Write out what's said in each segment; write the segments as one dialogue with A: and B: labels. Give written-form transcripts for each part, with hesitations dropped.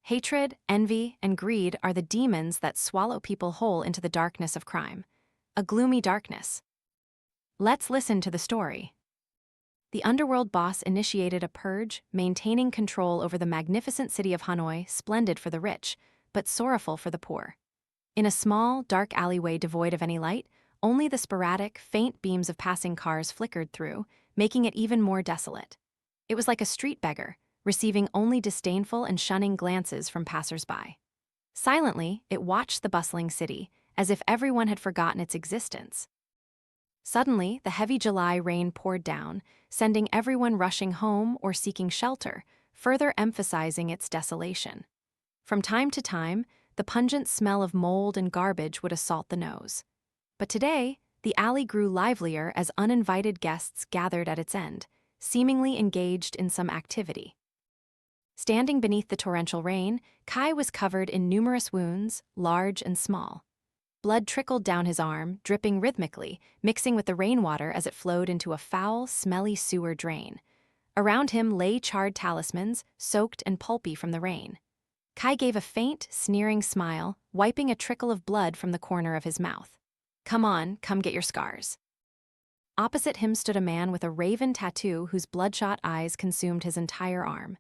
A: Hatred, envy, and greed are the demons that swallow people whole into the darkness of crime. A gloomy darkness. Let's listen to the story. The Underworld boss initiated a purge, maintaining control over the magnificent city of Hanoi, splendid for the rich, but sorrowful for the poor. In a small, dark alleyway devoid of any light, only the sporadic, faint beams of passing cars flickered through, making it even more desolate. It was like a street beggar, receiving only disdainful and shunning glances from passers-by. Silently, it watched the bustling city, as if everyone had forgotten its existence. Suddenly, the heavy July rain poured down, sending everyone rushing home or seeking shelter, further emphasizing its desolation. From time to time, the pungent smell of mold and garbage would assault the nose. But today, the alley grew livelier as uninvited guests gathered at its end, seemingly engaged in some activity. Standing beneath the torrential rain, Kai was covered in numerous wounds, large and small. Blood trickled down his arm, dripping rhythmically, mixing with the rainwater as it flowed into a foul, smelly sewer drain. Around him lay charred talismans, soaked and pulpy from the rain. Kai gave a faint, sneering smile, wiping a trickle of blood from the corner of his mouth. "Come on, come get your scars." Opposite him stood a man with a raven tattoo whose bloodshot eyes consumed his entire arm.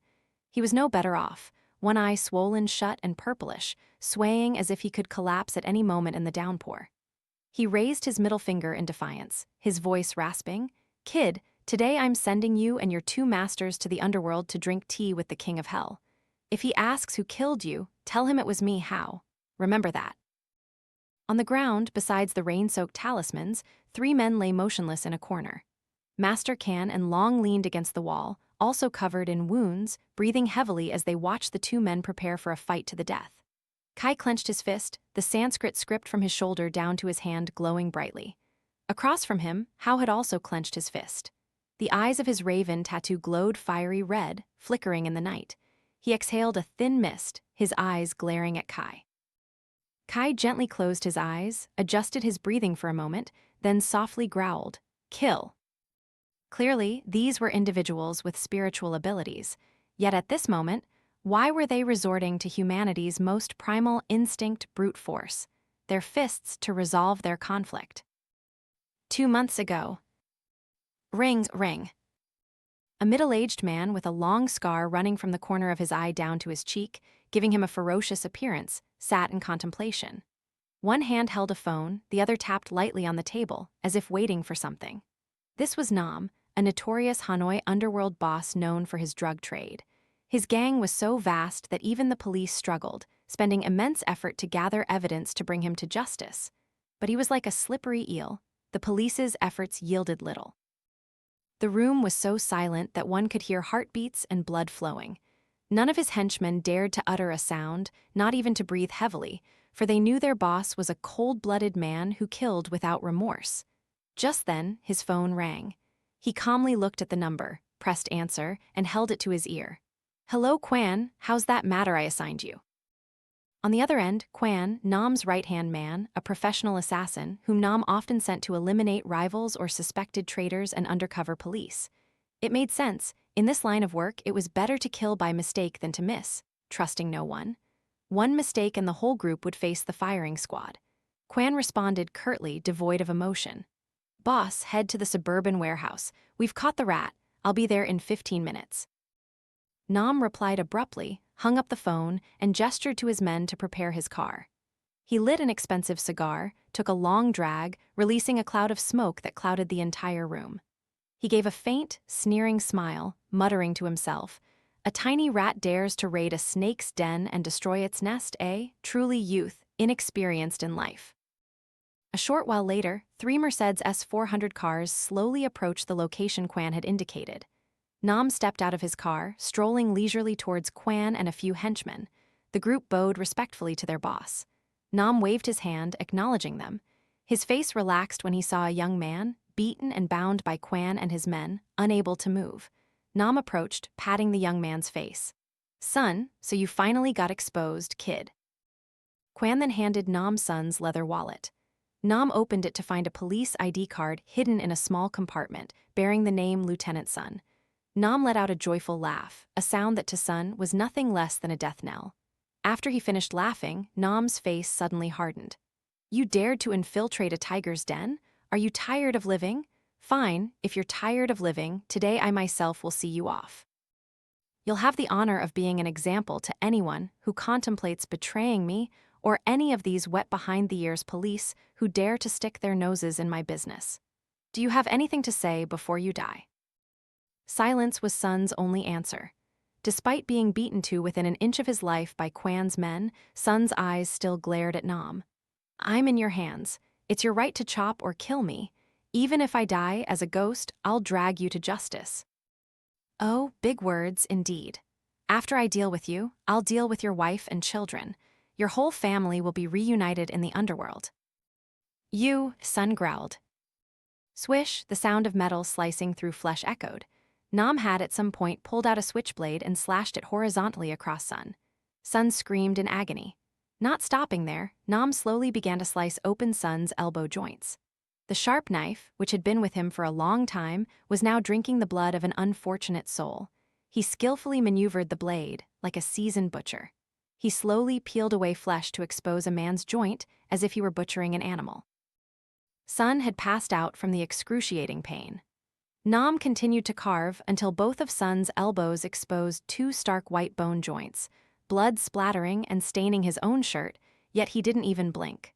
A: He was no better off, one eye swollen shut and purplish, swaying as if he could collapse at any moment in the downpour. He raised his middle finger in defiance, his voice rasping, "Kid, today I'm sending you and your two masters to the underworld to drink tea with the king of hell. If he asks who killed you, tell him it was me, How. Remember that." On the ground, besides the rain-soaked talismans, 3 men lay motionless in a corner. Master Kuan and Long leaned against the wall, also covered in wounds, breathing heavily as they watched the 2 men prepare for a fight to the death. Kai clenched his fist, the Sanskrit script from his shoulder down to his hand glowing brightly. Across from him, Hao had also clenched his fist. The eyes of his raven tattoo glowed fiery red, flickering in the night. He exhaled a thin mist, his eyes glaring at Kai. Kai gently closed his eyes, adjusted his breathing for a moment, then softly growled, "Kill." Clearly, these were individuals with spiritual abilities. Yet at this moment, why were they resorting to humanity's most primal instinct, brute force, their fists to resolve their conflict? 2 months ago. Ring. A middle-aged man with a long scar running from the corner of his eye down to his cheek, giving him a ferocious appearance, sat in contemplation. One hand held a phone, the other tapped lightly on the table, as if waiting for something. This was Nam, a notorious Hanoi underworld boss known for his drug trade. His gang was so vast that even the police struggled, spending immense effort to gather evidence to bring him to justice. But he was like a slippery eel. The police's efforts yielded little. The room was so silent that one could hear heartbeats and blood flowing. None of his henchmen dared to utter a sound, not even to breathe heavily, for they knew their boss was a cold-blooded man who killed without remorse. Just then, his phone rang. He calmly looked at the number, pressed answer, and held it to his ear. "Hello, Kuan, how's that matter I assigned you?" On the other end, Kuan, Nam's right-hand man, a professional assassin whom Nam often sent to eliminate rivals or suspected traitors and undercover police. It made sense. In this line of work, it was better to kill by mistake than to miss, trusting no one. One mistake and the whole group would face the firing squad. Kuan responded curtly, devoid of emotion. "Boss, head to the suburban warehouse. We've caught the rat. I'll be there in 15 minutes. Nam replied abruptly, hung up the phone, and gestured to his men to prepare his car. He lit an expensive cigar, took a long drag, releasing a cloud of smoke that clouded the entire room. He gave a faint, sneering smile, muttering to himself, "A tiny rat dares to raid a snake's den and destroy its nest, eh? Truly youth, inexperienced in life." A short while later, 3 Mercedes S400 cars slowly approached the location Kuan had indicated. Nam stepped out of his car, strolling leisurely towards Kuan and a few henchmen. The group bowed respectfully to their boss. Nam waved his hand, acknowledging them. His face relaxed when he saw a young man, beaten and bound by Kuan and his men, unable to move. Nam approached, patting the young man's face. "Son, so you finally got exposed, kid." Kuan then handed Nam's son's leather wallet. Nam opened it to find a police ID card hidden in a small compartment, bearing the name Lieutenant Sun. Nam let out a joyful laugh, a sound that to Sun was nothing less than a death knell. After he finished laughing, Nam's face suddenly hardened. You dared to infiltrate a tiger's den? Are you tired of living? Fine, if you're tired of living, today I myself will see you off. You'll have the honor of being an example to anyone who contemplates betraying me or any of these wet-behind-the-ears police who dare to stick their noses in my business. Do you have anything to say before you die? Silence was Sun's only answer. Despite being beaten to within an inch of his life by Kuan's men, Sun's eyes still glared at Nam. I'm in your hands. It's your right to chop or kill me. Even if I die as a ghost, I'll drag you to justice. Oh, big words indeed. After I deal with you, I'll deal with your wife and children. Your whole family will be reunited in the underworld. You, Sun growled. Swish, the sound of metal slicing through flesh echoed. Nam had at some point pulled out a switchblade and slashed it horizontally across Sun. Sun screamed in agony. Not stopping there, Nam slowly began to slice open Sun's elbow joints. The sharp knife, which had been with him for a long time, was now drinking the blood of an unfortunate soul. He skillfully maneuvered the blade, like a seasoned butcher. He slowly peeled away flesh to expose a man's joint, as if he were butchering an animal. Sun had passed out from the excruciating pain. Nam continued to carve until both of Sun's elbows exposed two stark white bone joints, blood splattering and staining his own shirt, yet he didn't even blink.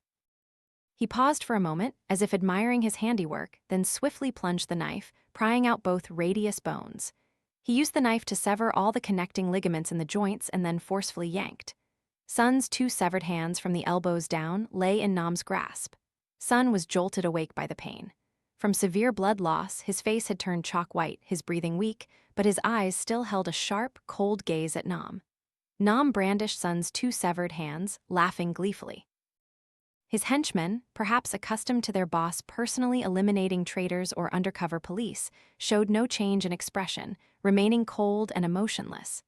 A: He paused for a moment, as if admiring his handiwork, then swiftly plunged the knife, prying out both radius bones. He used the knife to sever all the connecting ligaments in the joints and then forcefully yanked. Sun's two severed hands from the elbows down lay in Nam's grasp. Sun was jolted awake by the pain. From severe blood loss, his face had turned chalk white, his breathing weak, but his eyes still held a sharp, cold gaze at Nam. Nam brandished Sun's two severed hands, laughing gleefully. His henchmen, perhaps accustomed to their boss personally eliminating traitors or undercover police, showed no change in expression, remaining cold and emotionless.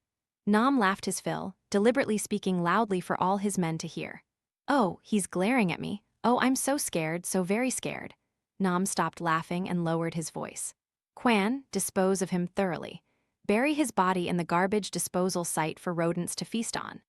A: Nam laughed his fill, deliberately speaking loudly for all his men to hear. Oh, he's glaring at me. Oh, I'm so scared, so very scared. Nam stopped laughing and lowered his voice. Kuan, dispose of him thoroughly. Bury his body in the garbage disposal site for rodents to feast on.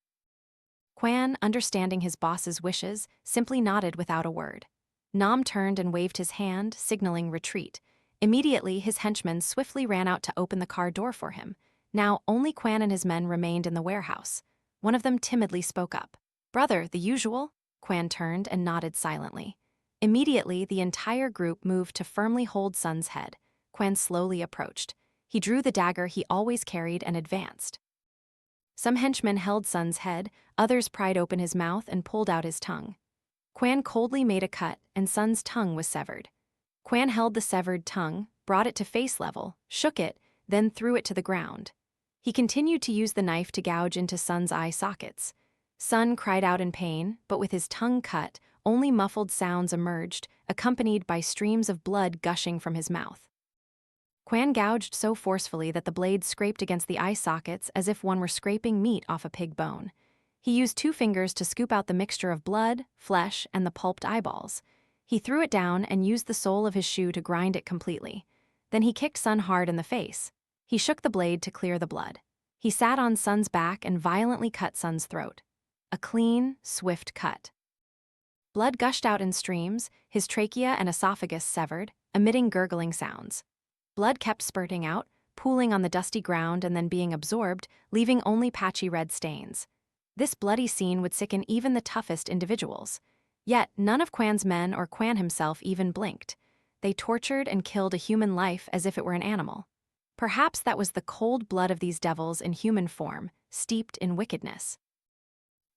A: Kuan, understanding his boss's wishes, simply nodded without a word. Nam turned and waved his hand, signaling retreat. Immediately, his henchmen swiftly ran out to open the car door for him. Now, only Kuan and his men remained in the warehouse. One of them timidly spoke up. Brother, the usual? Kuan turned and nodded silently. Immediately, the entire group moved to firmly hold Sun's head. Kuan slowly approached. He drew the dagger he always carried and advanced. Some henchmen held Sun's head, others pried open his mouth and pulled out his tongue. Kuan coldly made a cut, and Sun's tongue was severed. Kuan held the severed tongue, brought it to face level, shook it, then threw it to the ground. He continued to use the knife to gouge into Sun's eye sockets. Sun cried out in pain, but with his tongue cut, only muffled sounds emerged, accompanied by streams of blood gushing from his mouth. Kuan gouged so forcefully that the blade scraped against the eye sockets as if one were scraping meat off a pig bone. He used 2 fingers to scoop out the mixture of blood, flesh, and the pulped eyeballs. He threw it down and used the sole of his shoe to grind it completely. Then he kicked Sun hard in the face. He shook the blade to clear the blood. He sat on Sun's back and violently cut Sun's throat. A clean, swift cut. Blood gushed out in streams, his trachea and esophagus severed, emitting gurgling sounds. Blood kept spurting out, pooling on the dusty ground and then being absorbed, leaving only patchy red stains. This bloody scene would sicken even the toughest individuals. Yet none of Kuan's men or Kuan himself even blinked. They tortured and killed a human life as if it were an animal. Perhaps that was the cold blood of these devils in human form, steeped in wickedness.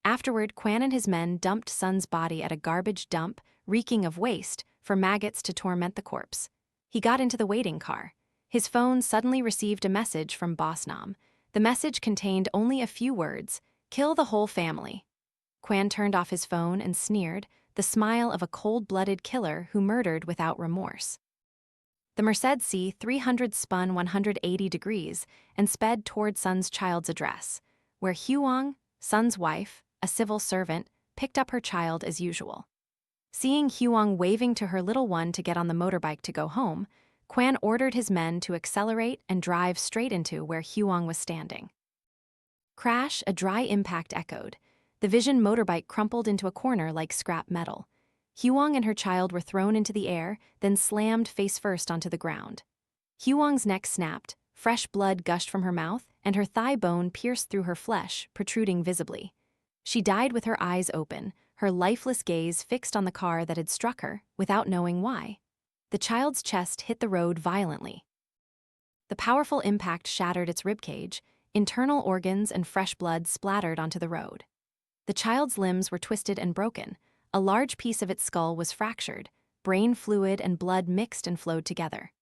A: Afterward, Kuan and his men dumped Sun's body at a garbage dump, reeking of waste, for maggots to torment the corpse. He got into the waiting car. His phone suddenly received a message from Boss Nam. The message contained only a few words: "Kill the whole family." Kuan turned off his phone and sneered, the smile of a cold-blooded killer who murdered without remorse. The Merced C-300 spun 180 degrees and sped toward Sun's child's address, where Huang, Sun's wife, a civil servant, picked up her child as usual. Seeing Huang waving to her little one to get on the motorbike to go home, Kuan ordered his men to accelerate and drive straight into where Huang was standing. Crash, a dry impact echoed. The Vision motorbike crumpled into a corner like scrap metal. Huang and her child were thrown into the air, then slammed face-first onto the ground. Huang's neck snapped, fresh blood gushed from her mouth, and her thigh bone pierced through her flesh, protruding visibly. She died with her eyes open, her lifeless gaze fixed on the car that had struck her, without knowing why. The child's chest hit the road violently. The powerful impact shattered its ribcage, internal organs and fresh blood splattered onto the road. The child's limbs were twisted and broken. A large piece of its skull was fractured, brain fluid and blood mixed and flowed together.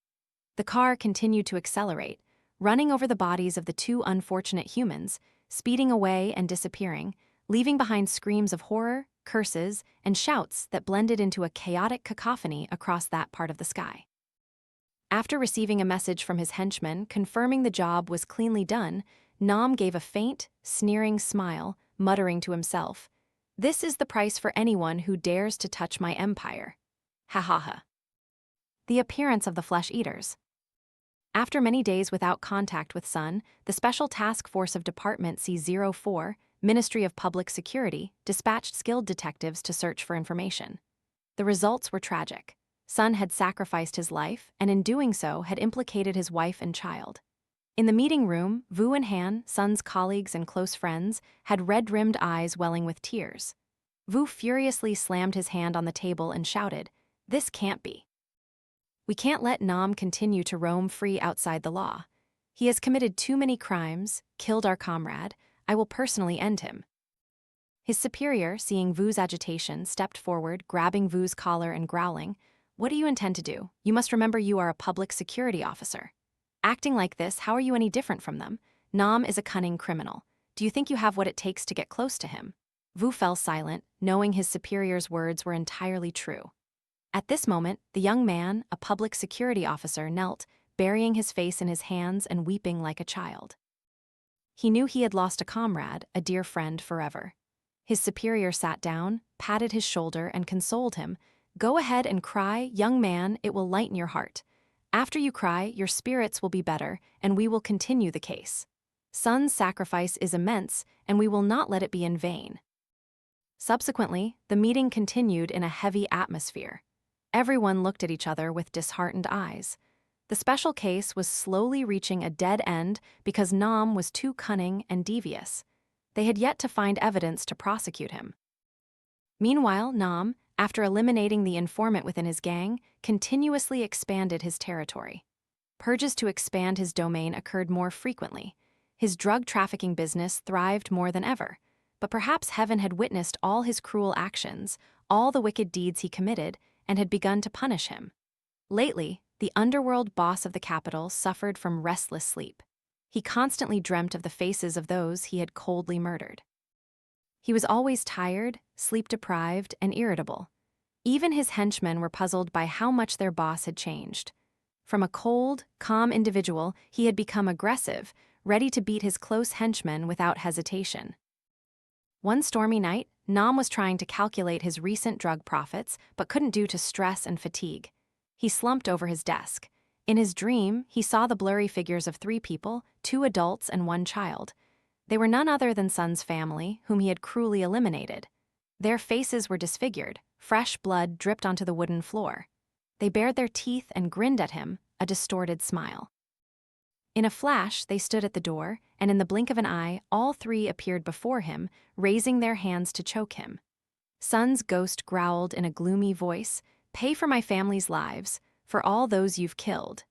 A: The car continued to accelerate, running over the bodies of the two unfortunate humans, speeding away and disappearing, leaving behind screams of horror, curses, and shouts that blended into a chaotic cacophony across that part of the sky. After receiving a message from his henchmen confirming the job was cleanly done, Nam gave a faint, sneering smile, muttering to himself, "This is the price for anyone who dares to touch my empire. Ha ha ha." The appearance of the flesh-eaters. After many days without contact with Sun, the Special Task Force of Department C-04, Ministry of Public Security, dispatched skilled detectives to search for information. The results were tragic. Sun had sacrificed his life, and in doing so had implicated his wife and child. In the meeting room, Vu and Han, Sun's colleagues and close friends, had red-rimmed eyes welling with tears. Vu furiously slammed his hand on the table and shouted, "This can't be. We can't let Nam continue to roam free outside the law. He has committed too many crimes, killed our comrade. I will personally end him." His superior, seeing Vu's agitation, stepped forward, grabbing Vu's collar and growling, "What do you intend to do? You must remember you are a public security officer. Acting like this, how are you any different from them? Nam is a cunning criminal. Do you think you have what it takes to get close to him?" Vu fell silent, knowing his superior's words were entirely true. At this moment, the young man, a public security officer, knelt, burying his face in his hands and weeping like a child. He knew he had lost a comrade, a dear friend, forever. His superior sat down, patted his shoulder, and consoled him. "Go ahead and cry, young man, it will lighten your heart. After you cry, your spirits will be better, and we will continue the case. Sun's sacrifice is immense, and we will not let it be in vain." Subsequently, the meeting continued in a heavy atmosphere. Everyone looked at each other with disheartened eyes. The special case was slowly reaching a dead end because Nam was too cunning and devious. They had yet to find evidence to prosecute him. Meanwhile, Nam, after eliminating the informant within his gang, continuously expanded his territory. Purges to expand his domain occurred more frequently. His drug trafficking business thrived more than ever. But perhaps heaven had witnessed all his cruel actions, all the wicked deeds he committed, and had begun to punish him. Lately, the underworld boss of the capital suffered from restless sleep. He constantly dreamt of the faces of those he had coldly murdered. He was always tired, sleep-deprived, and irritable. Even his henchmen were puzzled by how much their boss had changed. From a cold, calm individual, he had become aggressive, ready to beat his close henchmen without hesitation. One stormy night, Nam was trying to calculate his recent drug profits, but couldn't due to stress and fatigue. He slumped over his desk. In his dream, he saw the blurry figures of 3 people, 2 adults and 1 child. They were none other than Sun's family, whom he had cruelly eliminated. Their faces were disfigured, fresh blood dripped onto the wooden floor. They bared their teeth and grinned at him, a distorted smile. In a flash, they stood at the door, and in the blink of an eye, all 3 appeared before him, raising their hands to choke him. Sun's ghost growled in a gloomy voice, "Pay for my family's lives, for all those you've killed."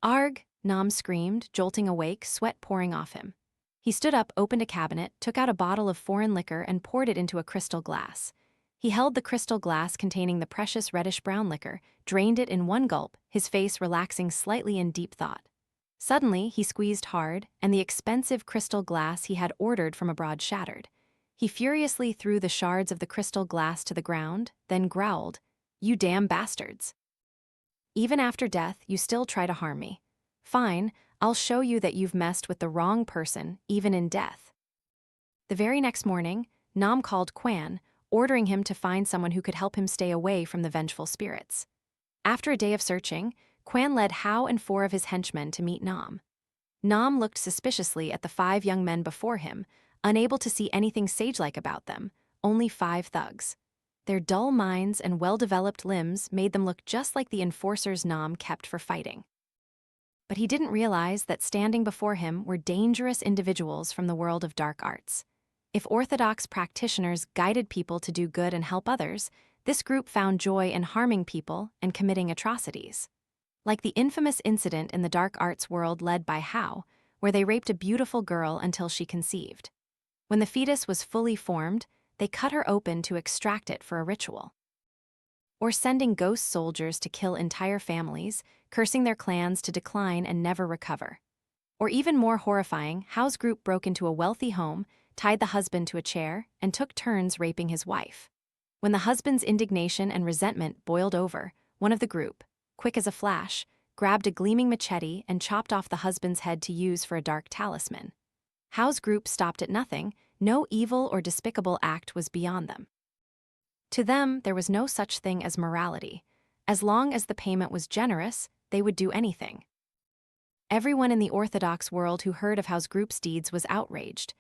A: "Arg!" Nam screamed, jolting awake, sweat pouring off him. He stood up, opened a cabinet, took out a bottle of foreign liquor, and poured it into a crystal glass. He held the crystal glass containing the precious reddish-brown liquor, drained it in one gulp, his face relaxing slightly in deep thought. Suddenly, he squeezed hard, and the expensive crystal glass he had ordered from abroad shattered. He furiously threw the shards of the crystal glass to the ground, then growled, "You damn bastards. Even after death, you still try to harm me. Fine, I'll show you that you've messed with the wrong person, even in death." The very next morning, Nam called Kuan, ordering him to find someone who could help him stay away from the vengeful spirits. After a day of searching, Kuan led Hao and 4 of his henchmen to meet Nam. Nam looked suspiciously at the 5 young men before him, unable to see anything sage-like about them, only 5 thugs. Their dull minds and well-developed limbs made them look just like the enforcers Nam kept for fighting. But he didn't realize that standing before him were dangerous individuals from the world of dark arts. If orthodox practitioners guided people to do good and help others, this group found joy in harming people and committing atrocities. Like the infamous incident in the dark arts world led by Hao, where they raped a beautiful girl until she conceived. When the fetus was fully formed, they cut her open to extract it for a ritual. Or sending ghost soldiers to kill entire families, cursing their clans to decline and never recover. Or even more horrifying, Hao's group broke into a wealthy home, tied the husband to a chair, and took turns raping his wife. When the husband's indignation and resentment boiled over, one of the group, quick as a flash, grabbed a gleaming machete and chopped off the husband's head to use for a dark talisman. Hao's group stopped at nothing. No evil or despicable act was beyond them. To them, there was no such thing as morality. As long as the payment was generous, they would do anything. Everyone in the Orthodox world who heard of Hao's group's deeds was outraged.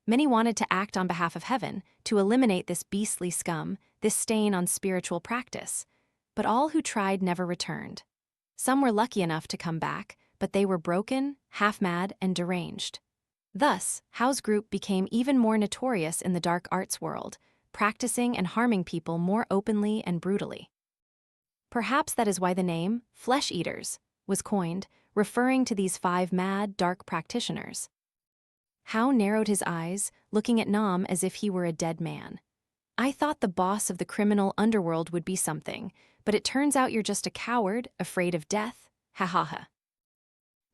A: Many wanted to act on behalf of heaven, to eliminate this beastly scum, this stain on spiritual practice. But all who tried never returned. Some were lucky enough to come back, but they were broken, half-mad, and deranged. Thus, Hao's group became even more notorious in the dark arts world, practicing and harming people more openly and brutally. Perhaps that is why the name, Flesh Eaters, was coined, referring to these 5 mad, dark practitioners. Hao narrowed his eyes, looking at Nam as if he were a dead man. I thought the boss of the criminal underworld would be something, but it turns out you're just a coward, afraid of death, ha ha ha.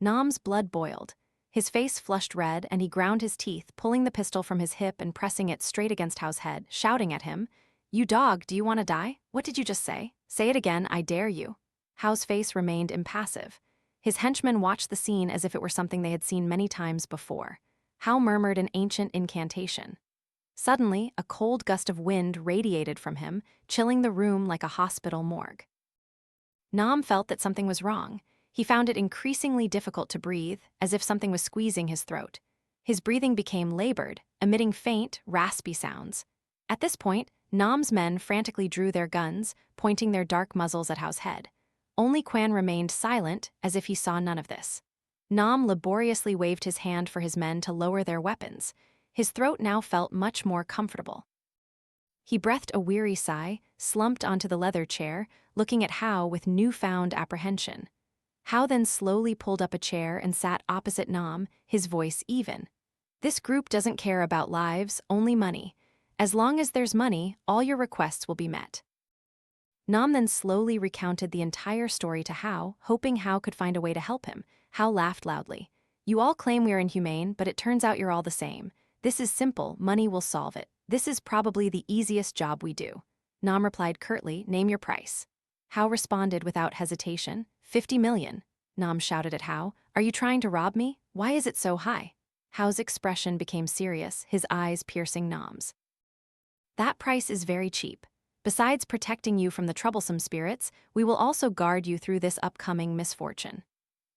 A: Nam's blood boiled. His face flushed red, and he ground his teeth, pulling the pistol from his hip and pressing it straight against Hao's head, shouting at him, "You dog, do you want to die? What did you just say? Say it again, I dare you." Hao's face remained impassive. His henchmen watched the scene as if it were something they had seen many times before. Hao murmured an ancient incantation. Suddenly, a cold gust of wind radiated from him, chilling the room like a hospital morgue. Nam felt that something was wrong. He found it increasingly difficult to breathe, as if something was squeezing his throat. His breathing became labored, emitting faint, raspy sounds. At this point, Nam's men frantically drew their guns, pointing their dark muzzles at Hao's head. Only Kuan remained silent, as if he saw none of this. Nam laboriously waved his hand for his men to lower their weapons. His throat now felt much more comfortable. He breathed a weary sigh, slumped onto the leather chair, looking at Hao with newfound apprehension. Hao then slowly pulled up a chair and sat opposite Nam, his voice even. This group doesn't care about lives, only money. As long as there's money, all your requests will be met. Nam then slowly recounted the entire story to Hao, hoping Hao could find a way to help him. Hao laughed loudly. You all claim we are inhumane, but it turns out you're all the same. This is simple, money will solve it. This is probably the easiest job we do. Nam replied curtly, name your price. Hao responded without hesitation, 50 million. Nam shouted at Hao, are you trying to rob me? Why is it so high? Hao's expression became serious, his eyes piercing Nam's. That price is very cheap. Besides protecting you from the troublesome spirits, we will also guard you through this upcoming misfortune.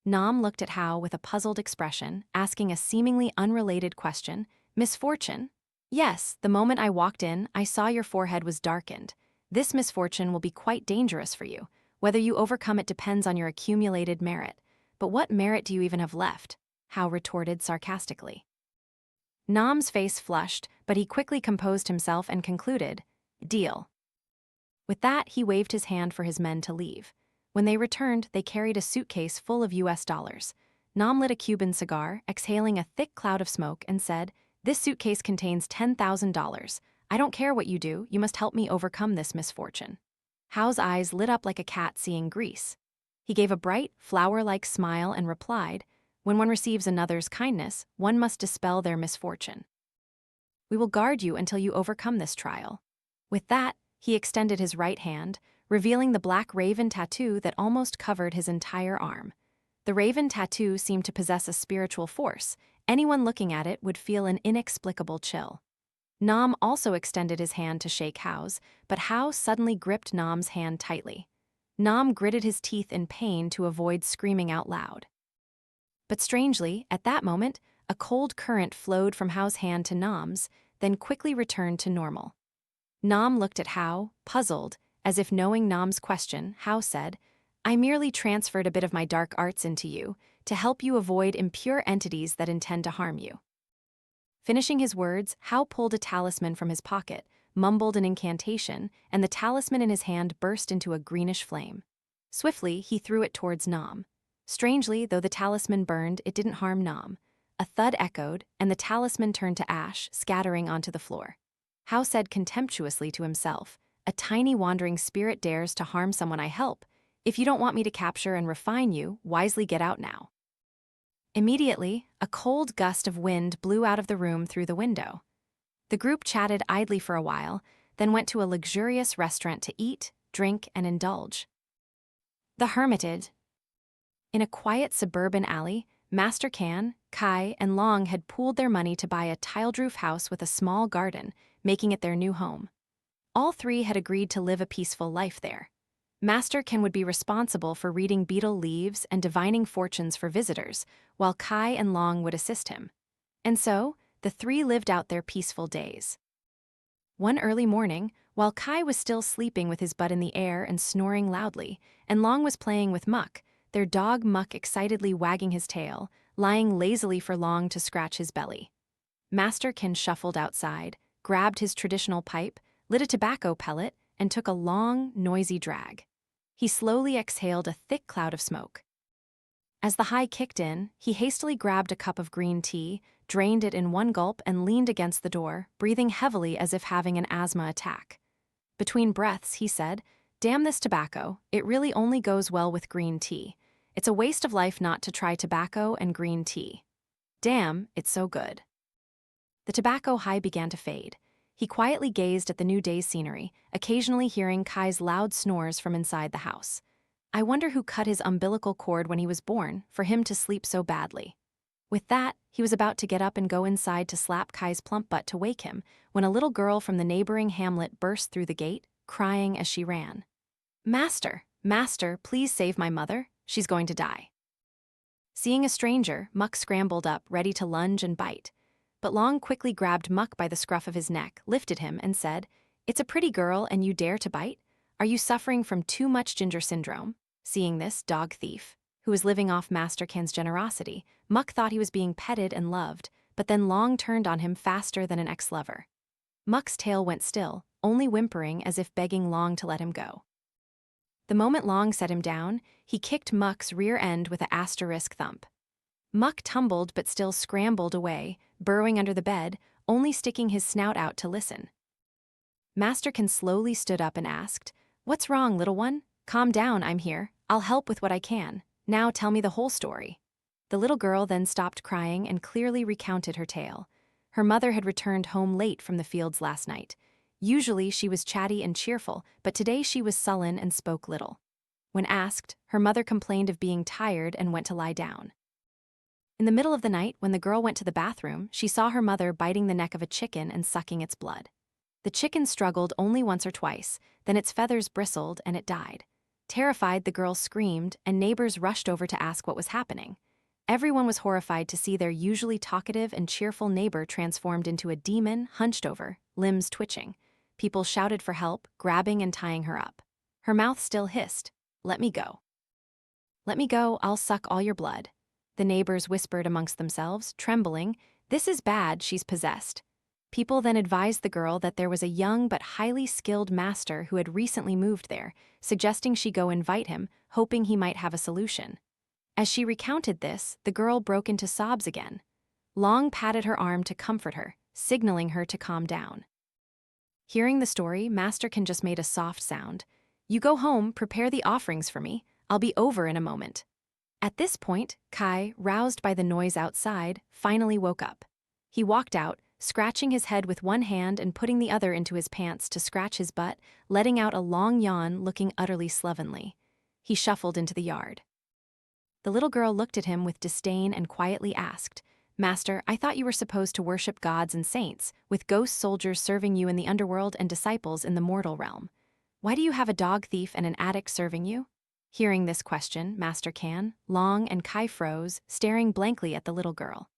A: Nam looked at Hao with a puzzled expression, asking a seemingly unrelated question. Misfortune? Yes, the moment I walked in, I saw your forehead was darkened. This misfortune will be quite dangerous for you. Whether you overcome it depends on your accumulated merit. But what merit do you even have left? Hao retorted sarcastically. Nam's face flushed, but he quickly composed himself and concluded, deal. With that, he waved his hand for his men to leave. When they returned, they carried a suitcase full of US dollars. Nam lit a Cuban cigar, exhaling a thick cloud of smoke, and said, this suitcase contains $10,000. I don't care what you do, you must help me overcome this misfortune. Hao's eyes lit up like a cat seeing grease. He gave a bright, flower-like smile and replied, when one receives another's kindness, one must dispel their misfortune. We will guard you until you overcome this trial. With that, he extended his right hand, revealing the black raven tattoo that almost covered his entire arm. The raven tattoo seemed to possess a spiritual force. Anyone looking at it would feel an inexplicable chill. Nam also extended his hand to shake Hao's, but Hao suddenly gripped Nam's hand tightly. Nam gritted his teeth in pain to avoid screaming out loud. But strangely, at that moment, a cold current flowed from Hao's hand to Nam's, then quickly returned to normal. Nam looked at Hao, puzzled, as if knowing Nam's question. Hao said, "I merely transferred a bit of my dark arts into you, to help you avoid impure entities that intend to harm you." Finishing his words, Hao pulled a talisman from his pocket, mumbled an incantation, and the talisman in his hand burst into a greenish flame. Swiftly, he threw it towards Nam. Strangely, though the talisman burned, it didn't harm Nam. A thud echoed, and the talisman turned to ash, scattering onto the floor. Hao said contemptuously to himself, "A tiny wandering spirit dares to harm someone I help. If you don't want me to capture and refine you, wisely get out now." Immediately, a cold gust of wind blew out of the room through the window. The group chatted idly for a while, then went to a luxurious restaurant to eat, drink, and indulge. The Hermitage. In a quiet suburban alley, Master Kuan, Kai, and Long had pooled their money to buy a tiled-roof house with a small garden, making it their new home. All three had agreed to live a peaceful life there. Master Kuan would be responsible for reading beetle leaves and divining fortunes for visitors, while Kai and Long would assist him. And so, the three lived out their peaceful days. One early morning, while Kai was still sleeping with his butt in the air and snoring loudly, and Long was playing with Muck, their dog Muck excitedly wagging his tail, lying lazily for Long to scratch his belly. Master Kuan shuffled outside, grabbed his traditional pipe, lit a tobacco pellet, and took a long, noisy drag. He slowly exhaled a thick cloud of smoke. As the high kicked in, he hastily grabbed a cup of green tea, drained it in one gulp, and leaned against the door, breathing heavily as if having an asthma attack. Between breaths, he said, "Damn this tobacco, it really only goes well with green tea. It's a waste of life not to try tobacco and green tea. Damn, it's so good." The tobacco high began to fade. He quietly gazed at the new day's scenery, occasionally hearing Kai's loud snores from inside the house. I wonder who cut his umbilical cord when he was born, for him to sleep so badly. With that, he was about to get up and go inside to slap Kai's plump butt to wake him, when a little girl from the neighboring hamlet burst through the gate, crying as she ran. "Master, master, please save my mother. She's going to die." Seeing a stranger, Muck scrambled up, ready to lunge and bite. But Long quickly grabbed Muck by the scruff of his neck, lifted him, and said, "It's a pretty girl and you dare to bite? Are you suffering from too much ginger syndrome?" Seeing this, dog thief, who was living off Master Kuan's generosity, Muck thought he was being petted and loved, but then Long turned on him faster than an ex-lover. Muck's tail went still, only whimpering as if begging Long to let him go. The moment Long set him down, he kicked Muck's rear end with an asterisk thump. Muck tumbled but still scrambled away, burrowing under the bed, only sticking his snout out to listen. Master Kuan slowly stood up and asked, "What's wrong, little one? Calm down, I'm here. I'll help with what I can. Now tell me the whole story." The little girl then stopped crying and clearly recounted her tale. Her mother had returned home late from the fields last night. Usually she was chatty and cheerful, but today she was sullen and spoke little. When asked, her mother complained of being tired and went to lie down. In the middle of the night, when the girl went to the bathroom, she saw her mother biting the neck of a chicken and sucking its blood. The chicken struggled only once or twice, then its feathers bristled and it died. Terrified, the girl screamed, and neighbors rushed over to ask what was happening. Everyone was horrified to see their usually talkative and cheerful neighbor transformed into a demon, hunched over, limbs twitching. People shouted for help, grabbing and tying her up. Her mouth still hissed, "Let me go. Let me go, I'll suck all your blood." The neighbors whispered amongst themselves, trembling, "This is bad, she's possessed." People then advised the girl that there was a young but highly skilled master who had recently moved there, suggesting she go invite him, hoping he might have a solution. As she recounted this, the girl broke into sobs again. Long patted her arm to comfort her, signaling her to calm down. Hearing the story, Master Kuan just made a soft sound. "You go home, prepare the offerings for me. I'll be over in a moment." At this point, Kai, roused by the noise outside, finally woke up. He walked out, scratching his head with one hand and putting the other into his pants to scratch his butt, letting out a long yawn, looking utterly slovenly. He shuffled into the yard. The little girl looked at him with disdain and quietly asked, "Master, I thought you were supposed to worship gods and saints, with ghost soldiers serving you in the underworld and disciples in the mortal realm. Why do you have a dog thief and an addict serving you?" Hearing this question, Master Kuan, Long, and Kai froze, staring blankly at the little girl.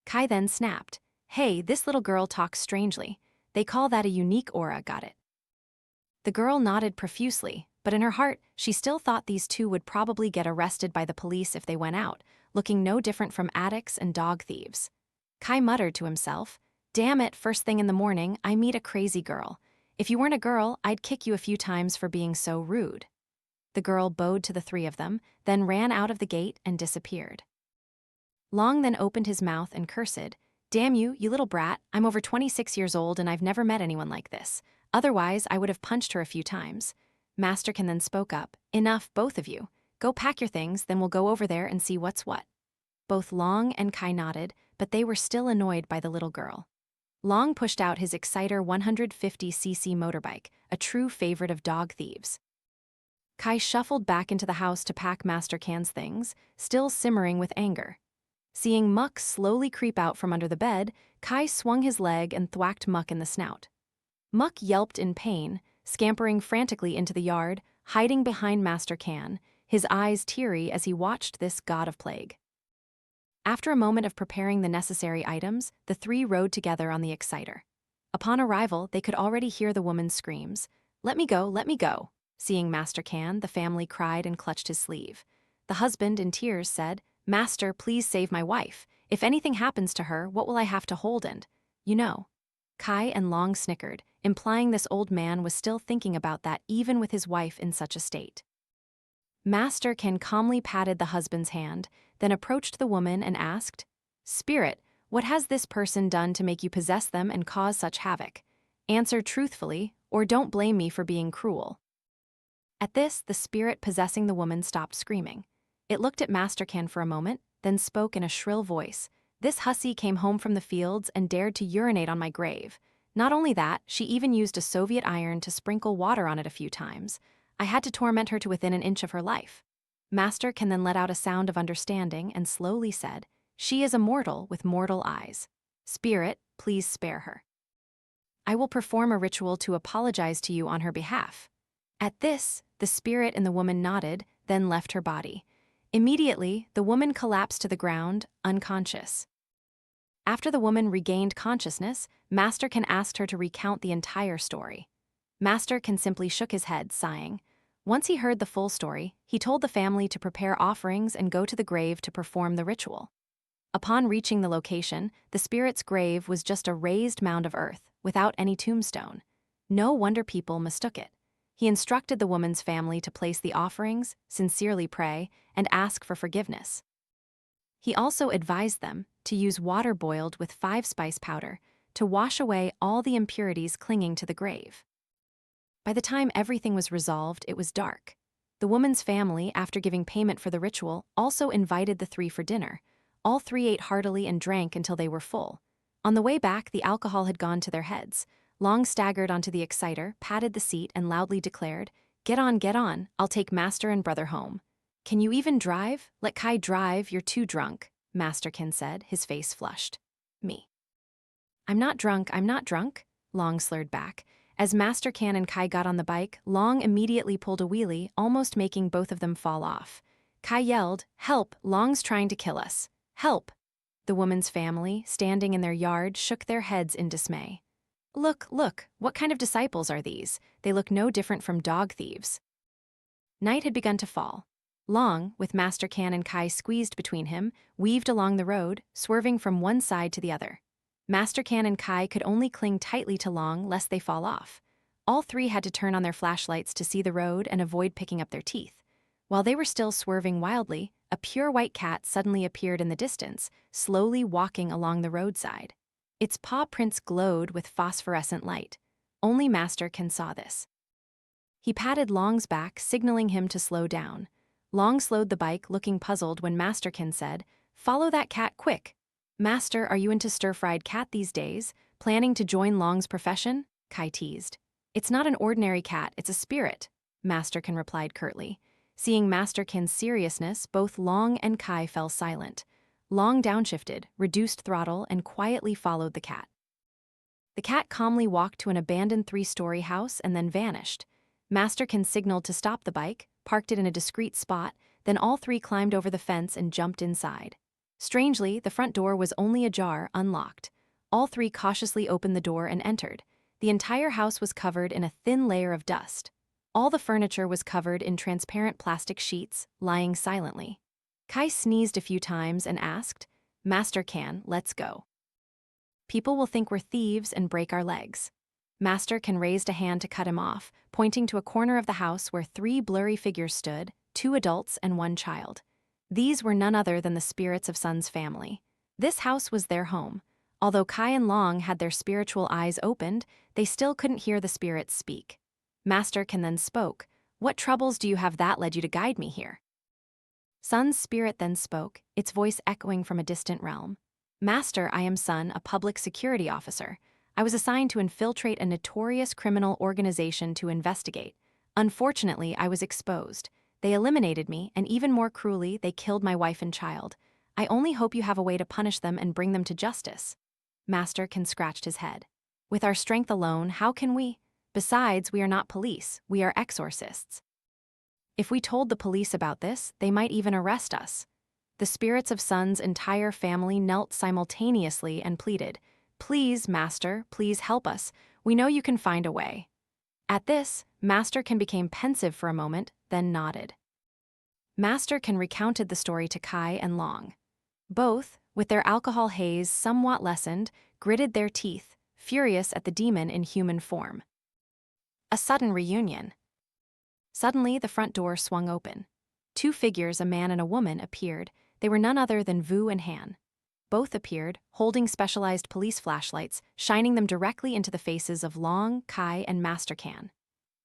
A: Kai then snapped. Hey, this little girl talks strangely. They call that a unique aura, got it? The girl nodded profusely, but in her heart, she still thought these two would probably get arrested by the police if they went out, looking no different from addicts and dog thieves. Kai muttered to himself, damn it, first thing in the morning, I meet a crazy girl. If you weren't a girl, I'd kick you a few times for being so rude. The girl bowed to the three of them, then ran out of the gate and disappeared. Long then opened his mouth and cursed, damn you, you little brat, I'm over 26 years old and I've never met anyone like this. Otherwise, I would have punched her a few times. Masterkin then spoke up, enough, both of you. Go pack your things, then we'll go over there and see what's what. Both Long and Kai nodded, but they were still annoyed by the little girl. Long pushed out his Exciter 150cc motorbike, a true favorite of dog thieves. Kai shuffled back into the house to pack Master Can's things, still simmering with anger. Seeing Muck slowly creep out from under the bed, Kai swung his leg and thwacked Muck in the snout. Muck yelped in pain, scampering frantically into the yard, hiding behind Master Can, his eyes teary as he watched this god of plague. After a moment of preparing the necessary items, the three rode together on the Exciter. Upon arrival, they could already hear the woman's screams. Let me go, let me go. Seeing Master Can, the family cried and clutched his sleeve. The husband, in tears, said, Master, please save my wife. If anything happens to her, what will I have to hold and, you know. Kai and Long snickered, implying this old man was still thinking about that even with his wife in such a state. Master Can calmly patted the husband's hand, then approached the woman and asked, Spirit, what has this person done to make you possess them and cause such havoc? Answer truthfully, or don't blame me for being cruel. At this, the spirit possessing the woman stopped screaming. It looked at Master Can for a moment, then spoke in a shrill voice. This hussy came home from the fields and dared to urinate on my grave. Not only that, she even used a Soviet iron to sprinkle water on it a few times. I had to torment her to within an inch of her life. Master Can then let out a sound of understanding and slowly said, She is a mortal with mortal eyes. Spirit, please spare her. I will perform a ritual to apologize to you on her behalf. At this, the spirit in the woman nodded, then left her body. Immediately, the woman collapsed to the ground, unconscious. After the woman regained consciousness, Master Can asked her to recount the entire story. Master Can simply shook his head, sighing. Once he heard the full story, he told the family to prepare offerings and go to the grave to perform the ritual. Upon reaching the location, the spirit's grave was just a raised mound of earth, without any tombstone. No wonder people mistook it. He instructed the woman's family to place the offerings, sincerely pray, and ask for forgiveness. He also advised them to use water boiled with 5-spice powder to wash away all the impurities clinging to the grave. By the time everything was resolved, it was dark. The woman's family, after giving payment for the ritual, also invited the three for dinner. All three ate heartily and drank until they were full. On the way back, the alcohol had gone to their heads. Long staggered onto the Exciter, patted the seat, and loudly declared, get on, I'll take Master and Brother home. Can you even drive? Let Kai drive, you're too drunk, Master Can said, his face flushed. Me. I'm not drunk, Long slurred back. As Master Can and Kai got on the bike, Long immediately pulled a wheelie, almost making both of them fall off. Kai yelled, help, Long's trying to kill us. Help! The woman's family, standing in their yard, shook their heads in dismay. Look, what kind of disciples are these? They look no different from dog thieves. Night had begun to fall. Long, with Master Can and Kai squeezed between him, weaved along the road, swerving from one side to the other. Master Can and Kai could only cling tightly to Long lest they fall off. All three had to turn on their flashlights to see the road and avoid picking up their teeth. While they were still swerving wildly, a pure white cat suddenly appeared in the distance, slowly walking along the roadside. Its paw prints glowed with phosphorescent light. Only Master Can saw this. He patted Long's back, signaling him to slow down. Long slowed the bike, looking puzzled when Master Can said, Follow that cat quick. Master, are you into stir-fried cat these days? Planning to join Long's profession? Kai teased. It's not an ordinary cat, it's a spirit, Master Can replied curtly. Seeing Master Can's seriousness, both Long and Kai fell silent. Long downshifted, reduced throttle, and quietly followed the cat. The cat calmly walked to an abandoned 3-story house and then vanished. Master Can signaled to stop the bike, parked it in a discreet spot, then all three climbed over the fence and jumped inside. Strangely, the front door was only ajar, unlocked. All three cautiously opened the door and entered. The entire house was covered in a thin layer of dust. All the furniture was covered in transparent plastic sheets, lying silently. Kai sneezed a few times and asked, "Master Can, let's go. People will think we're thieves and break our legs." Master Can raised a hand to cut him off, pointing to a corner of the house where three blurry figures stood, 2 adults and 1 child. These were none other than the spirits of Sun's family. This house was their home. Although Kai and Long had their spiritual eyes opened, they still couldn't hear the spirits speak. Master Can then spoke, "What troubles do you have that led you to guide me here?" Sun's spirit then spoke, its voice echoing from a distant realm. "Master, I am Sun, a public security officer. I was assigned to infiltrate a notorious criminal organization to investigate. Unfortunately, I was exposed. They eliminated me, and even more cruelly, they killed my wife and child. I only hope you have a way to punish them and bring them to justice." Master Can scratched his head. "With our strength alone, how can we? Besides, we are not police, we are exorcists. If we told the police about this, they might even arrest us." The spirits of Sun's entire family knelt simultaneously and pleaded, "Please, Master, please help us. We know you can find a way." At this, Master Can became pensive for a moment, then nodded. Master Can recounted the story to Kai and Long. Both, with their alcohol haze somewhat lessened, gritted their teeth, furious at the demon in human form. A sudden reunion. Suddenly, the front door swung open. 2 figures, a man and a woman, appeared. They were none other than Vu and Han. Both appeared, holding specialized police flashlights, shining them directly into the faces of Long, Kai, and Master Can.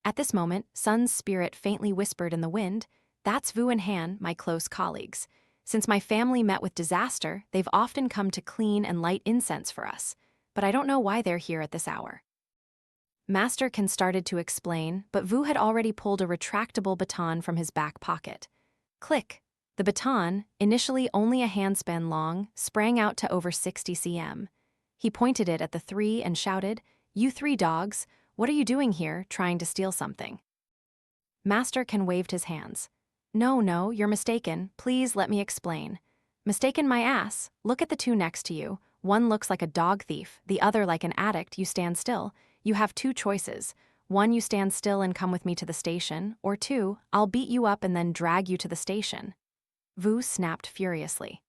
A: At this moment, Sun's spirit faintly whispered in the wind, "That's Vu and Han, my close colleagues. Since my family met with disaster, they've often come to clean and light incense for us. But I don't know why they're here at this hour." Master Can started to explain, but Vu had already pulled a retractable baton from his back pocket. Click! The baton, initially only a handspan long, sprang out to over 60 cm. He pointed it at the 3 and shouted, "You 3 dogs, what are you doing here, trying to steal something?" Master Can waved his hands. No, you're mistaken. Please let me explain." "Mistaken my ass. Look at the 2 next to you. One looks like a dog thief, the other like an addict. You stand still. You have 2 choices. 1, you stand still and come with me to the station, or 2, I'll beat you up and then drag you to the station." Vu snapped furiously.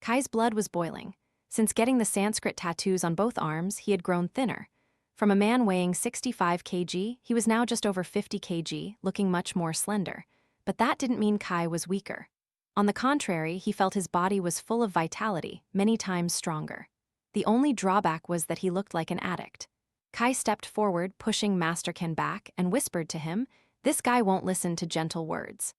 A: Kai's blood was boiling. Since getting the Sanskrit tattoos on both arms, he had grown thinner. From a man weighing 65 kg, he was now just over 50 kg, looking much more slender. But that didn't mean Kai was weaker. On the contrary, he felt his body was full of vitality, many times stronger. The only drawback was that he looked like an addict. Kai stepped forward, pushing Master Can back, and whispered to him, "This guy won't listen to gentle words.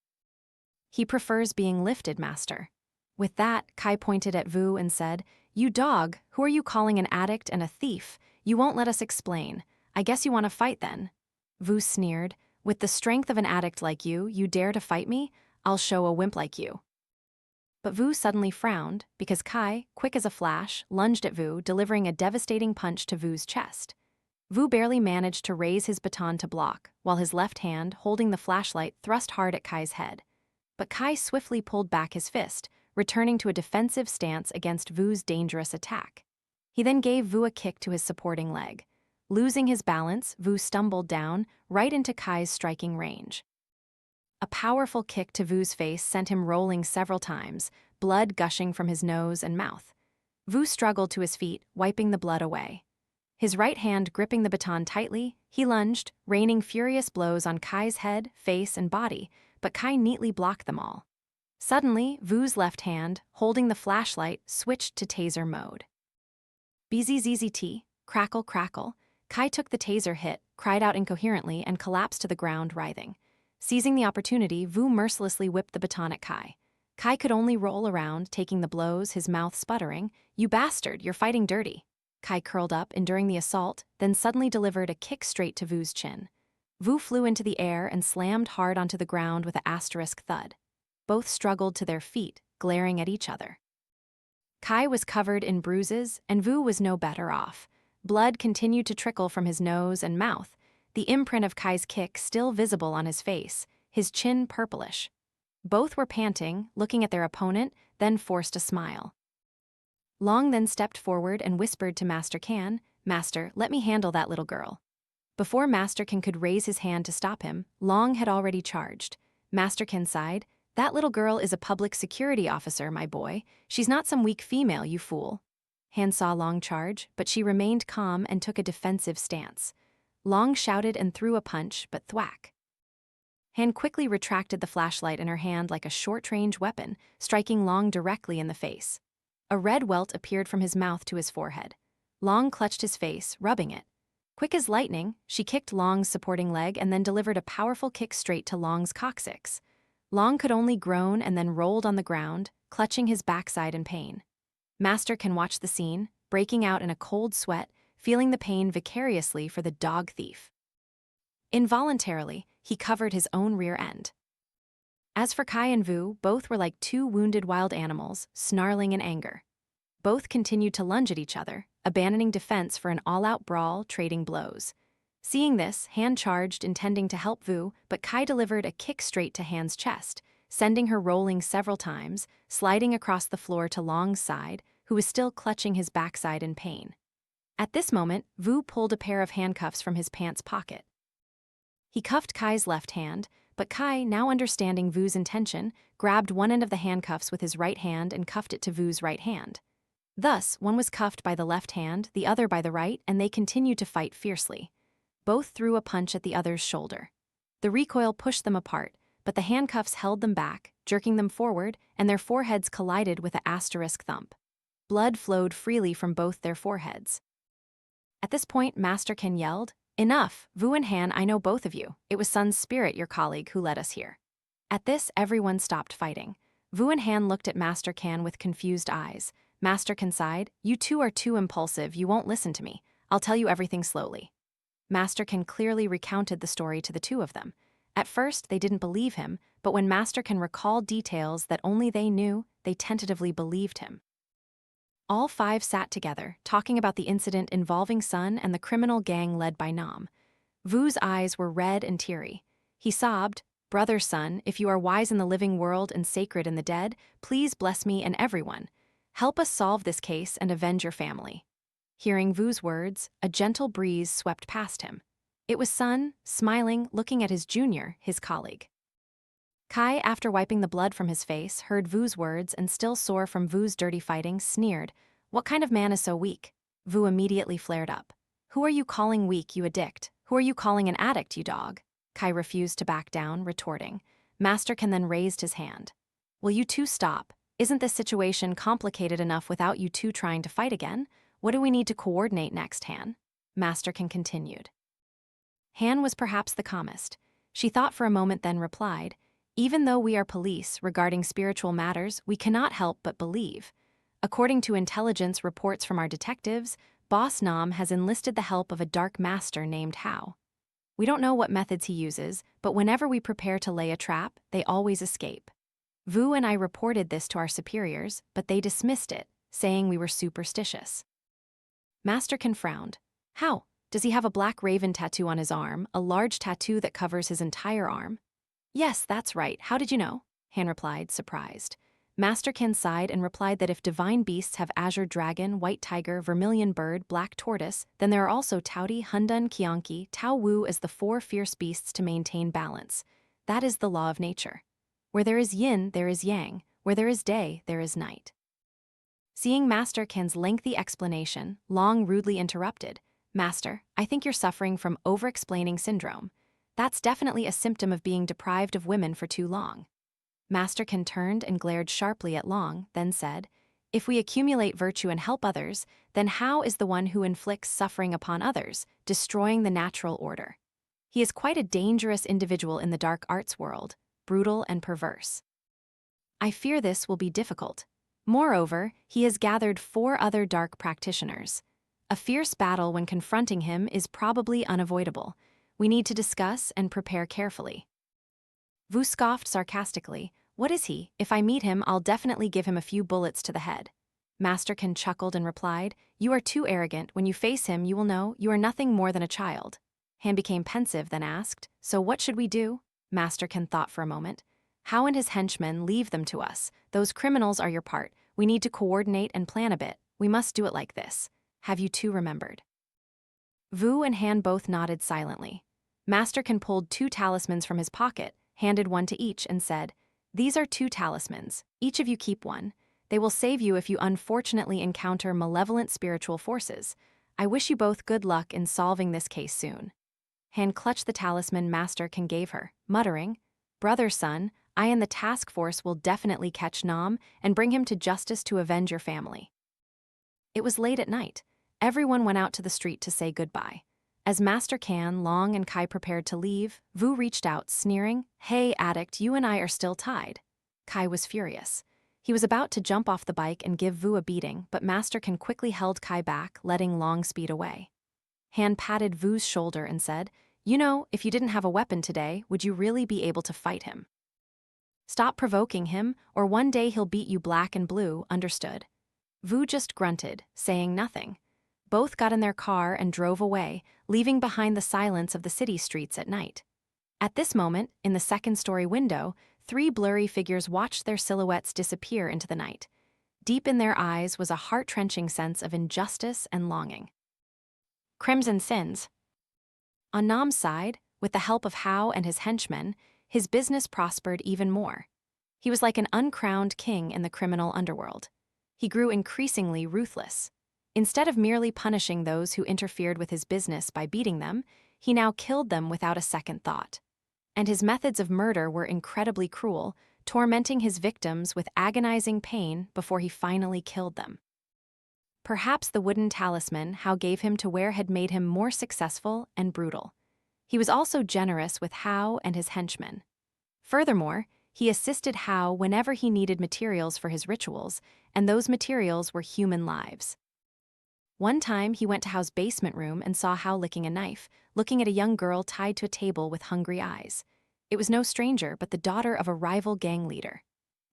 A: He prefers being lifted, Master." With that, Kai pointed at Vu and said, "You dog, who are you calling an addict and a thief? You won't let us explain. I guess you want to fight then." Vu sneered, "With the strength of an addict like you dare to fight me? I'll show a wimp like you." But Vu suddenly frowned, because Kai, quick as a flash, lunged at Vu, delivering a devastating punch to Vu's chest. Vu barely managed to raise his baton to block, while his left hand, holding the flashlight, thrust hard at Kai's head. But Kai swiftly pulled back his fist, returning to a defensive stance against Vu's dangerous attack. He then gave Vu a kick to his supporting leg. Losing his balance, Vu stumbled down, right into Kai's striking range. A powerful kick to Vu's face sent him rolling several times, blood gushing from his nose and mouth. Vu struggled to his feet, wiping the blood away. His right hand gripping the baton tightly, he lunged, raining furious blows on Kai's head, face, and body, but Kai neatly blocked them all. Suddenly, Vu's left hand, holding the flashlight, switched to taser mode. BZZZT, crackle, crackle. Kai took the taser hit, cried out incoherently, and collapsed to the ground, writhing. Seizing the opportunity, Vu mercilessly whipped the baton at Kai. Kai could only roll around, taking the blows, his mouth sputtering. "You bastard, you're fighting dirty." Kai curled up, enduring the assault, then suddenly delivered a kick straight to Vu's chin. Vu flew into the air and slammed hard onto the ground with an asterisk thud. Both struggled to their feet, glaring at each other. Kai was covered in bruises, and Vu was no better off. Blood continued to trickle from his nose and mouth, the imprint of Kai's kick still visible on his face, his chin purplish. Both were panting, looking at their opponent, then forced a smile. Long then stepped forward and whispered to Master Kuan, "Master, let me handle that little girl." Before Master Kuan could raise his hand to stop him, Long had already charged. Master Kuan sighed, "That little girl is a public security officer, my boy. She's not some weak female, you fool." Han saw Long charge, but she remained calm and took a defensive stance. Long shouted and threw a punch, but thwack. Han quickly retracted the flashlight in her hand like a short-range weapon, striking Long directly in the face. A red welt appeared from his mouth to his forehead. Long clutched his face, rubbing it. Quick as lightning, she kicked Long's supporting leg and then delivered a powerful kick straight to Long's coccyx. Long could only groan and then rolled on the ground, clutching his backside in pain. Master Kuan watched the scene, breaking out in a cold sweat, feeling the pain vicariously for the dog thief. Involuntarily, he covered his own rear end. As for Kai and Vu, both were like two wounded wild animals, snarling in anger. Both continued to lunge at each other, abandoning defense for an all-out brawl, trading blows. Seeing this, Han charged, intending to help Vu, but Kai delivered a kick straight to Han's chest, sending her rolling several times, sliding across the floor to Long's side, who was still clutching his backside in pain. At this moment, Vu pulled a pair of handcuffs from his pants pocket. He cuffed Kai's left hand, but Kai, now understanding Vu's intention, grabbed one end of the handcuffs with his right hand and cuffed it to Vu's right hand. Thus, one was cuffed by the left hand, the other by the right, and they continued to fight fiercely. Both threw a punch at the other's shoulder. The recoil pushed them apart, but the handcuffs held them back, jerking them forward, and their foreheads collided with an asterisk thump. Blood flowed freely from both their foreheads. At this point, Master Kuan yelled, "Enough, Vu and Han, I know both of you. It was Sun's spirit, your colleague, who led us here." At this, everyone stopped fighting. Vu and Han looked at Master Kuan with confused eyes. Master Kuan sighed, "You two are too impulsive, you won't listen to me. I'll tell you everything slowly." Master Kuan clearly recounted the story to the two of them. At first, they didn't believe him, but when Master Kuan recalled details that only they knew, they tentatively believed him. All five sat together, talking about the incident involving Sun and the criminal gang led by Nam. Vu's eyes were red and teary. He sobbed, "Brother Sun, if you are wise in the living world and sacred in the dead, please bless me and everyone. Help us solve this case and avenge your family." Hearing Vu's words, a gentle breeze swept past him. It was Sun, smiling, looking at his junior, his colleague. Kai, after wiping the blood from his face, heard Vu's words and, still sore from Vu's dirty fighting, sneered, "What kind of man is so weak?" Vu immediately flared up. "Who are you calling weak, you addict? Who are you calling an addict, you dog?" Kai refused to back down, retorting. Master Kuan then raised his hand. "Will you two stop? Isn't this situation complicated enough without you two trying to fight again? What do we need to coordinate next, Han?" Master Kuan continued. Han was perhaps the calmest. She thought for a moment, then replied, "Even though we are police regarding spiritual matters, we cannot help but believe. According to intelligence reports from our detectives, Boss Nam has enlisted the help of a dark master named Hao. We don't know what methods he uses, but whenever we prepare to lay a trap, they always escape. Vu and I reported this to our superiors, but they dismissed it, saying we were superstitious." Master Kuan frowned. "How? Does he have a black raven tattoo on his arm, a large tattoo that covers his entire arm?" "Yes, that's right. How did you know?" Han replied, surprised. Master Kuan sighed and replied that if divine beasts have azure dragon, white tiger, vermilion bird, black tortoise, then there are also Taudi, Hundun, Kianki, Tao Wu as the four fierce beasts to maintain balance. That is the law of nature. Where there is yin, there is yang. Where there is day, there is night. Seeing Master Kuan's lengthy explanation, Long rudely interrupted, "Master, I think you're suffering from over-explaining syndrome. That's definitely a symptom of being deprived of women for too long." Master Kuan turned and glared sharply at Long, then said, "If we accumulate virtue and help others, then Hao is the one who inflicts suffering upon others, destroying the natural order. He is quite a dangerous individual in the dark arts world, brutal and perverse. I fear this will be difficult. Moreover, he has gathered 4 other dark practitioners. A fierce battle when confronting him is probably unavoidable. We need to discuss and prepare carefully." Vu scoffed sarcastically, "What is he? If I meet him, I'll definitely give him a few bullets to the head." Master Kuan chuckled and replied, "You are too arrogant. When you face him, you will know you are nothing more than a child." Han became pensive, then asked, "So what should we do?" Master Kuan thought for a moment. Hao and his henchmen, leave them to us. Those criminals are your part. We need to coordinate and plan a bit. We must do it like this. Have you two remembered? Vu and Han both nodded silently. Master Can pulled 2 talismans from his pocket, handed one to each, and said, "These are 2 talismans. Each of you keep one. They will save you if you unfortunately encounter malevolent spiritual forces. I wish you both good luck in solving this case soon." Han clutched the talisman Master Can gave her, muttering, "Brother, son, I and the task force will definitely catch Nam and bring him to justice to avenge your family." It was late at night. Everyone went out to the street to say goodbye. As Master Can, Long, and Kai prepared to leave, Vu reached out, sneering, "Hey, addict, you and I are still tied." Kai was furious. He was about to jump off the bike and give Vu a beating, but Master Can quickly held Kai back, letting Long speed away. Han patted Vu's shoulder and said, "You know, if you didn't have a weapon today, would you really be able to fight him? Stop provoking him, or one day he'll beat you black and blue, understood?" Vu just grunted, saying nothing. Both got in their car and drove away, leaving behind the silence of the city streets at night. At this moment, in the second-story window, 3 blurry figures watched their silhouettes disappear into the night. Deep in their eyes was a heart-wrenching sense of injustice and longing. Crimson Sins. On Nam's side, with the help of Hao and his henchmen, his business prospered even more. He was like an uncrowned king in the criminal underworld. He grew increasingly ruthless. Instead of merely punishing those who interfered with his business by beating them, he now killed them without a second thought. And his methods of murder were incredibly cruel, tormenting his victims with agonizing pain before he finally killed them. Perhaps the wooden talisman Hao gave him to wear had made him more successful and brutal. He was also generous with Hao and his henchmen. Furthermore, he assisted Hao whenever he needed materials for his rituals, and those materials were human lives. One time, he went to Hao's basement room and saw Hao licking a knife, looking at a young girl tied to a table with hungry eyes. It was no stranger, but the daughter of a rival gang leader.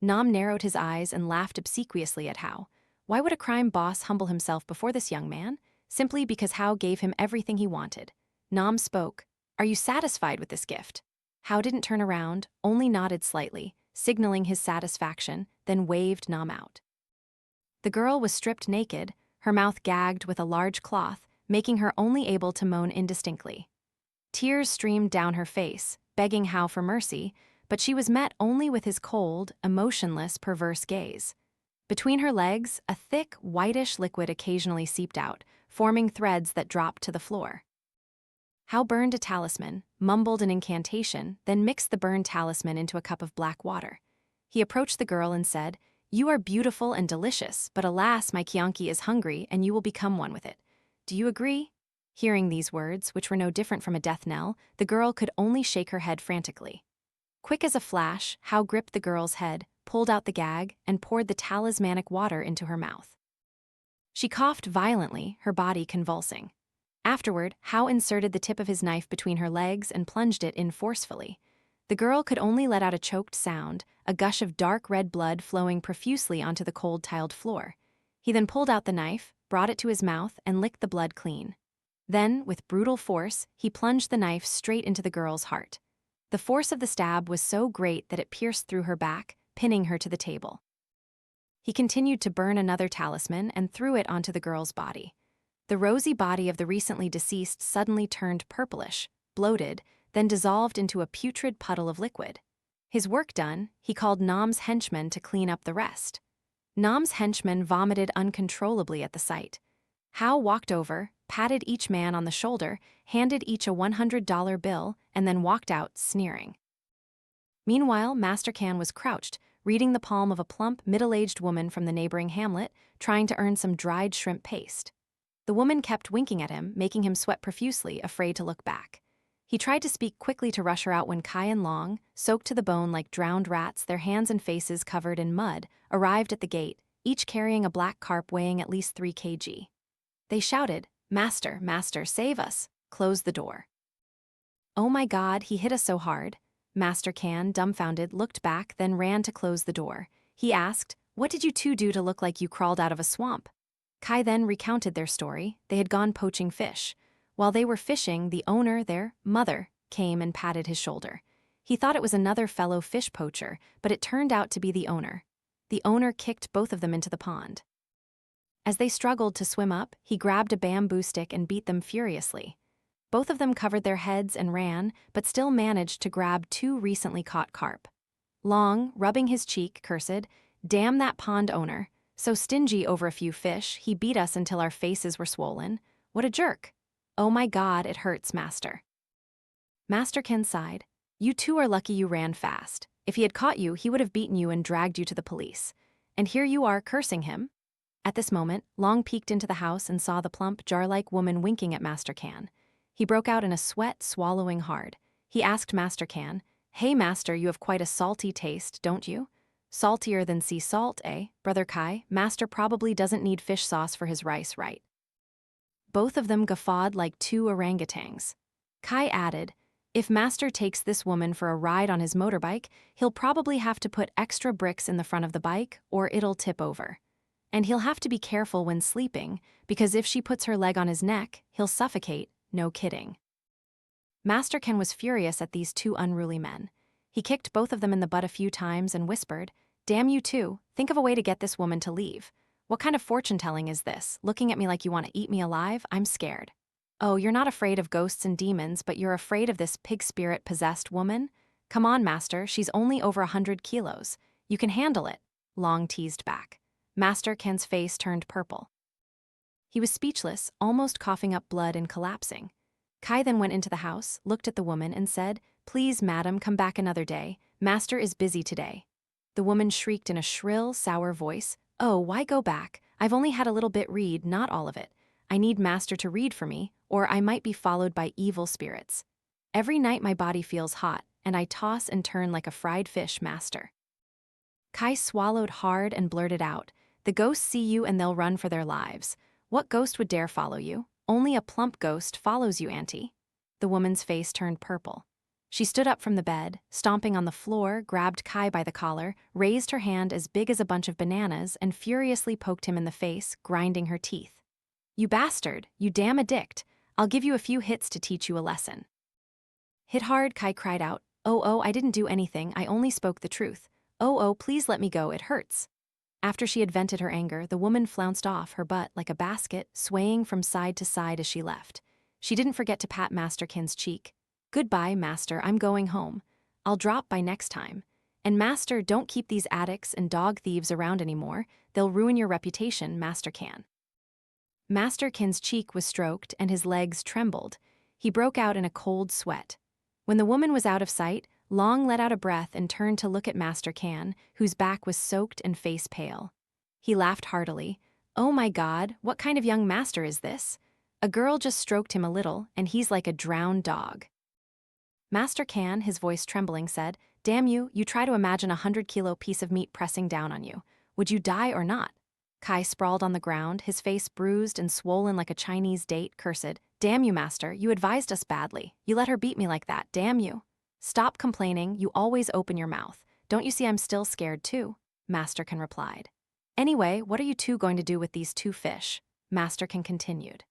A: Nam narrowed his eyes and laughed obsequiously at Hao. Why would a crime boss humble himself before this young man? Simply because Hao gave him everything he wanted. Nam spoke, "Are you satisfied with this gift?" Hao didn't turn around, only nodded slightly, signaling his satisfaction, then waved Nam out. The girl was stripped naked, her mouth gagged with a large cloth, making her only able to moan indistinctly. Tears streamed down her face, begging Hao for mercy, but she was met only with his cold, emotionless, perverse gaze. Between her legs, a thick, whitish liquid occasionally seeped out, forming threads that dropped to the floor. Hao burned a talisman, mumbled an incantation, then mixed the burned talisman into a cup of black water. He approached the girl and said, "You are beautiful and delicious, but alas, my Kianki is hungry and you will become one with it. Do you agree?" Hearing these words, which were no different from a death knell, the girl could only shake her head frantically. Quick as a flash, Hao gripped the girl's head, pulled out the gag, and poured the talismanic water into her mouth. She coughed violently, her body convulsing. Afterward, Hao inserted the tip of his knife between her legs and plunged it in forcefully. The girl could only let out a choked sound, a gush of dark red blood flowing profusely onto the cold tiled floor. He then pulled out the knife, brought it to his mouth, and licked the blood clean. Then, with brutal force, he plunged the knife straight into the girl's heart. The force of the stab was so great that it pierced through her back, pinning her to the table. He continued to burn another talisman and threw it onto the girl's body. The rosy body of the recently deceased suddenly turned purplish, bloated, then dissolved into a putrid puddle of liquid. His work done, he called Nam's henchmen to clean up the rest. Nam's henchmen vomited uncontrollably at the sight. Hao walked over, patted each man on the shoulder, handed each a $100 bill, and then walked out, sneering. Meanwhile, Master Can was crouched, reading the palm of a plump, middle-aged woman from the neighboring hamlet, trying to earn some dried shrimp paste. The woman kept winking at him, making him sweat profusely, afraid to look back. He tried to speak quickly to rush her out when Kai and Long, soaked to the bone like drowned rats, their hands and faces covered in mud, arrived at the gate, each carrying a black carp weighing at least 3 kg. They shouted, "Master, master, save us!" Close the door. "Oh my God, he hit us so hard." Master Can, dumbfounded, looked back, then ran to close the door. He asked, "What did you two do to look like you crawled out of a swamp?" Kai then recounted their story. They had gone poaching fish. While they were fishing, the owner, their mother, came and patted his shoulder. He thought it was another fellow fish poacher, but it turned out to be the owner. The owner kicked both of them into the pond. As they struggled to swim up, he grabbed a bamboo stick and beat them furiously. Both of them covered their heads and ran, but still managed to grab 2 recently caught carp. Long, rubbing his cheek, cursed, "Damn that pond owner. So stingy over a few fish, he beat us until our faces were swollen. What a jerk. Oh my God, it hurts, Master." Master Ken sighed. "You two are lucky you ran fast. If he had caught you, he would have beaten you and dragged you to the police. And here you are cursing him." At this moment, Long peeked into the house and saw the plump, jar-like woman winking at Master Can. He broke out in a sweat, swallowing hard. He asked Master Can, "Hey, Master, you have quite a salty taste, don't you? Saltier than sea salt, eh, Brother Kai? Master probably doesn't need fish sauce for his rice, right?" Both of them guffawed like 2 orangutans. Kai added, "If Master takes this woman for a ride on his motorbike, he'll probably have to put extra bricks in the front of the bike, or it'll tip over. And he'll have to be careful when sleeping, because if she puts her leg on his neck, he'll suffocate, no kidding." Master Ken was furious at these 2 unruly men. He kicked both of them in the butt a few times and whispered, "Damn you two, think of a way to get this woman to leave. What kind of fortune-telling is this? Looking at me like you want to eat me alive? I'm scared." "Oh, you're not afraid of ghosts and demons, but you're afraid of this pig spirit-possessed woman? Come on, Master, she's only over 100 kilos. You can handle it," Long teased back. Master Ken's face turned purple. He was speechless, almost coughing up blood and collapsing. Kai then went into the house, looked at the woman, and said, "Please, madam, come back another day. Master is busy today." The woman shrieked in a shrill, sour voice, "Oh, why go back? I've only had a little bit read, not all of it. I need Master to read for me, or I might be followed by evil spirits. Every night my body feels hot, and I toss and turn like a fried fish, Master." Kai swallowed hard and blurted out, "The ghosts see you and they'll run for their lives. What ghost would dare follow you? Only a plump ghost follows you, auntie." The woman's face turned purple. She stood up from the bed, stomping on the floor, grabbed Kai by the collar, raised her hand as big as a bunch of bananas, and furiously poked him in the face, grinding her teeth. "You bastard, you damn addict. I'll give you a few hits to teach you a lesson." "Hit hard," Kai cried out. Oh, I didn't do anything, I only spoke the truth. Oh, please let me go, it hurts." After she had vented her anger, the woman flounced off, her butt like a basket, swaying from side to side as she left. She didn't forget to pat Master Kin's cheek. "Goodbye, Master, I'm going home. I'll drop by next time. And Master, don't keep these addicts and dog thieves around anymore. They'll ruin your reputation, Master Can." Master Kin's cheek was stroked and his legs trembled. He broke out in a cold sweat. When the woman was out of sight, Long let out a breath and turned to look at Master Can, whose back was soaked and face pale. He laughed heartily. "Oh my God, what kind of young master is this? A girl just stroked him a little, and he's like a drowned dog." Master Can, his voice trembling, said, "Damn you, you try to imagine a 100-kilo piece of meat pressing down on you. Would you die or not?" Kai sprawled on the ground, his face bruised and swollen like a Chinese date, cursed. "Damn you, Master, you advised us badly. You let her beat me like that, damn you." "Stop complaining, you always open your mouth. Don't you see I'm still scared too?" Master Can replied. "Anyway, what are you two going to do with these 2 fish?" Master Can continued.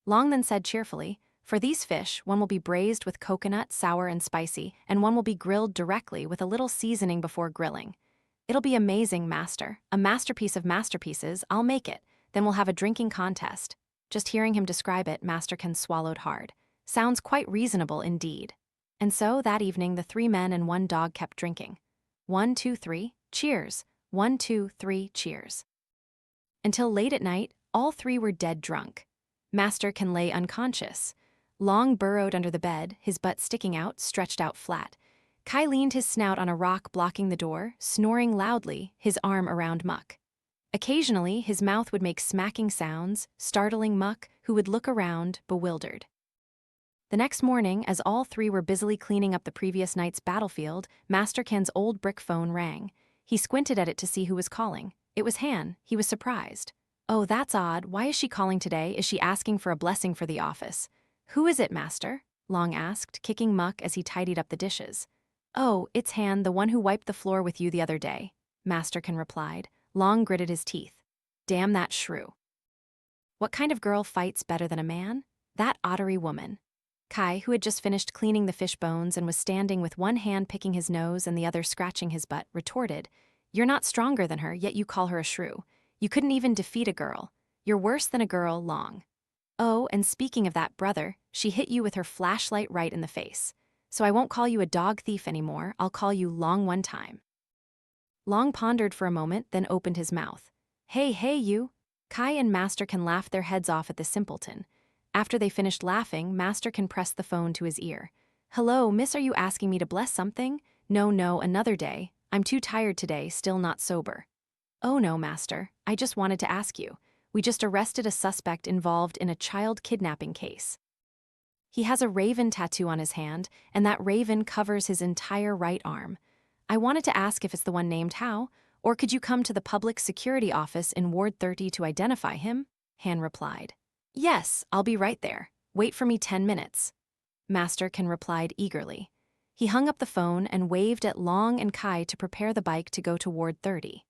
A: Long then said cheerfully, "For these fish, one will be braised with coconut, sour and spicy, and one will be grilled directly with a little seasoning before grilling. It'll be amazing, Master. A masterpiece of masterpieces, I'll make it. Then we'll have a drinking contest." Just hearing him describe it, Master Can swallowed hard. Sounds quite reasonable indeed. And so, that evening, the 3 men and 1 dog kept drinking. 1, 2, 3, cheers. 1, 2, 3, cheers. Until late at night, all 3 were dead drunk. Master Can lay unconscious. Long burrowed under the bed, his butt sticking out, stretched out flat. Kai leaned his snout on a rock blocking the door, snoring loudly, his arm around Muck. Occasionally, his mouth would make smacking sounds, startling Muck, who would look around, bewildered. The next morning, as all 3 were busily cleaning up the previous night's battlefield, Master Ken's old brick phone rang. He squinted at it to see who was calling. It was Han. He was surprised. "Oh, that's odd. Why is she calling today? Is she asking for a blessing for the office?" "Who is it, Master?" Long asked, kicking Muck as he tidied up the dishes. "Oh, it's Han, the one who wiped the floor with you the other day," Master Ken replied. Long gritted his teeth. "Damn that shrew. What kind of girl fights better than a man? That ottery woman." Kai, who had just finished cleaning the fish bones and was standing with one hand picking his nose and the other scratching his butt, retorted, "You're not stronger than her, yet you call her a shrew. You couldn't even defeat a girl. You're worse than a girl, Long. Oh, and speaking of that, brother, she hit you with her flashlight right in the face. So I won't call you a dog thief anymore, I'll call you Long one time." Long pondered for a moment, then opened his mouth. Hey, you. Kai and Masterkin laughed their heads off at the simpleton. After they finished laughing, Masterkin pressed the phone to his ear. "Hello, miss, are you asking me to bless something?" No, another day. I'm too tired today, still not sober." "Oh no, Master, I just wanted to ask you. We just arrested a suspect involved in a child kidnapping case. He has a raven tattoo on his hand, and that raven covers his entire right arm. I wanted to ask if it's the one named How, or could you come to the public security office in Ward 30 to identify him?" Han replied. "Yes, I'll be right there. Wait for me 10 minutes. Masterkin replied eagerly. He hung up the phone and waved at Long and Kai to prepare the bike to go to Ward 30.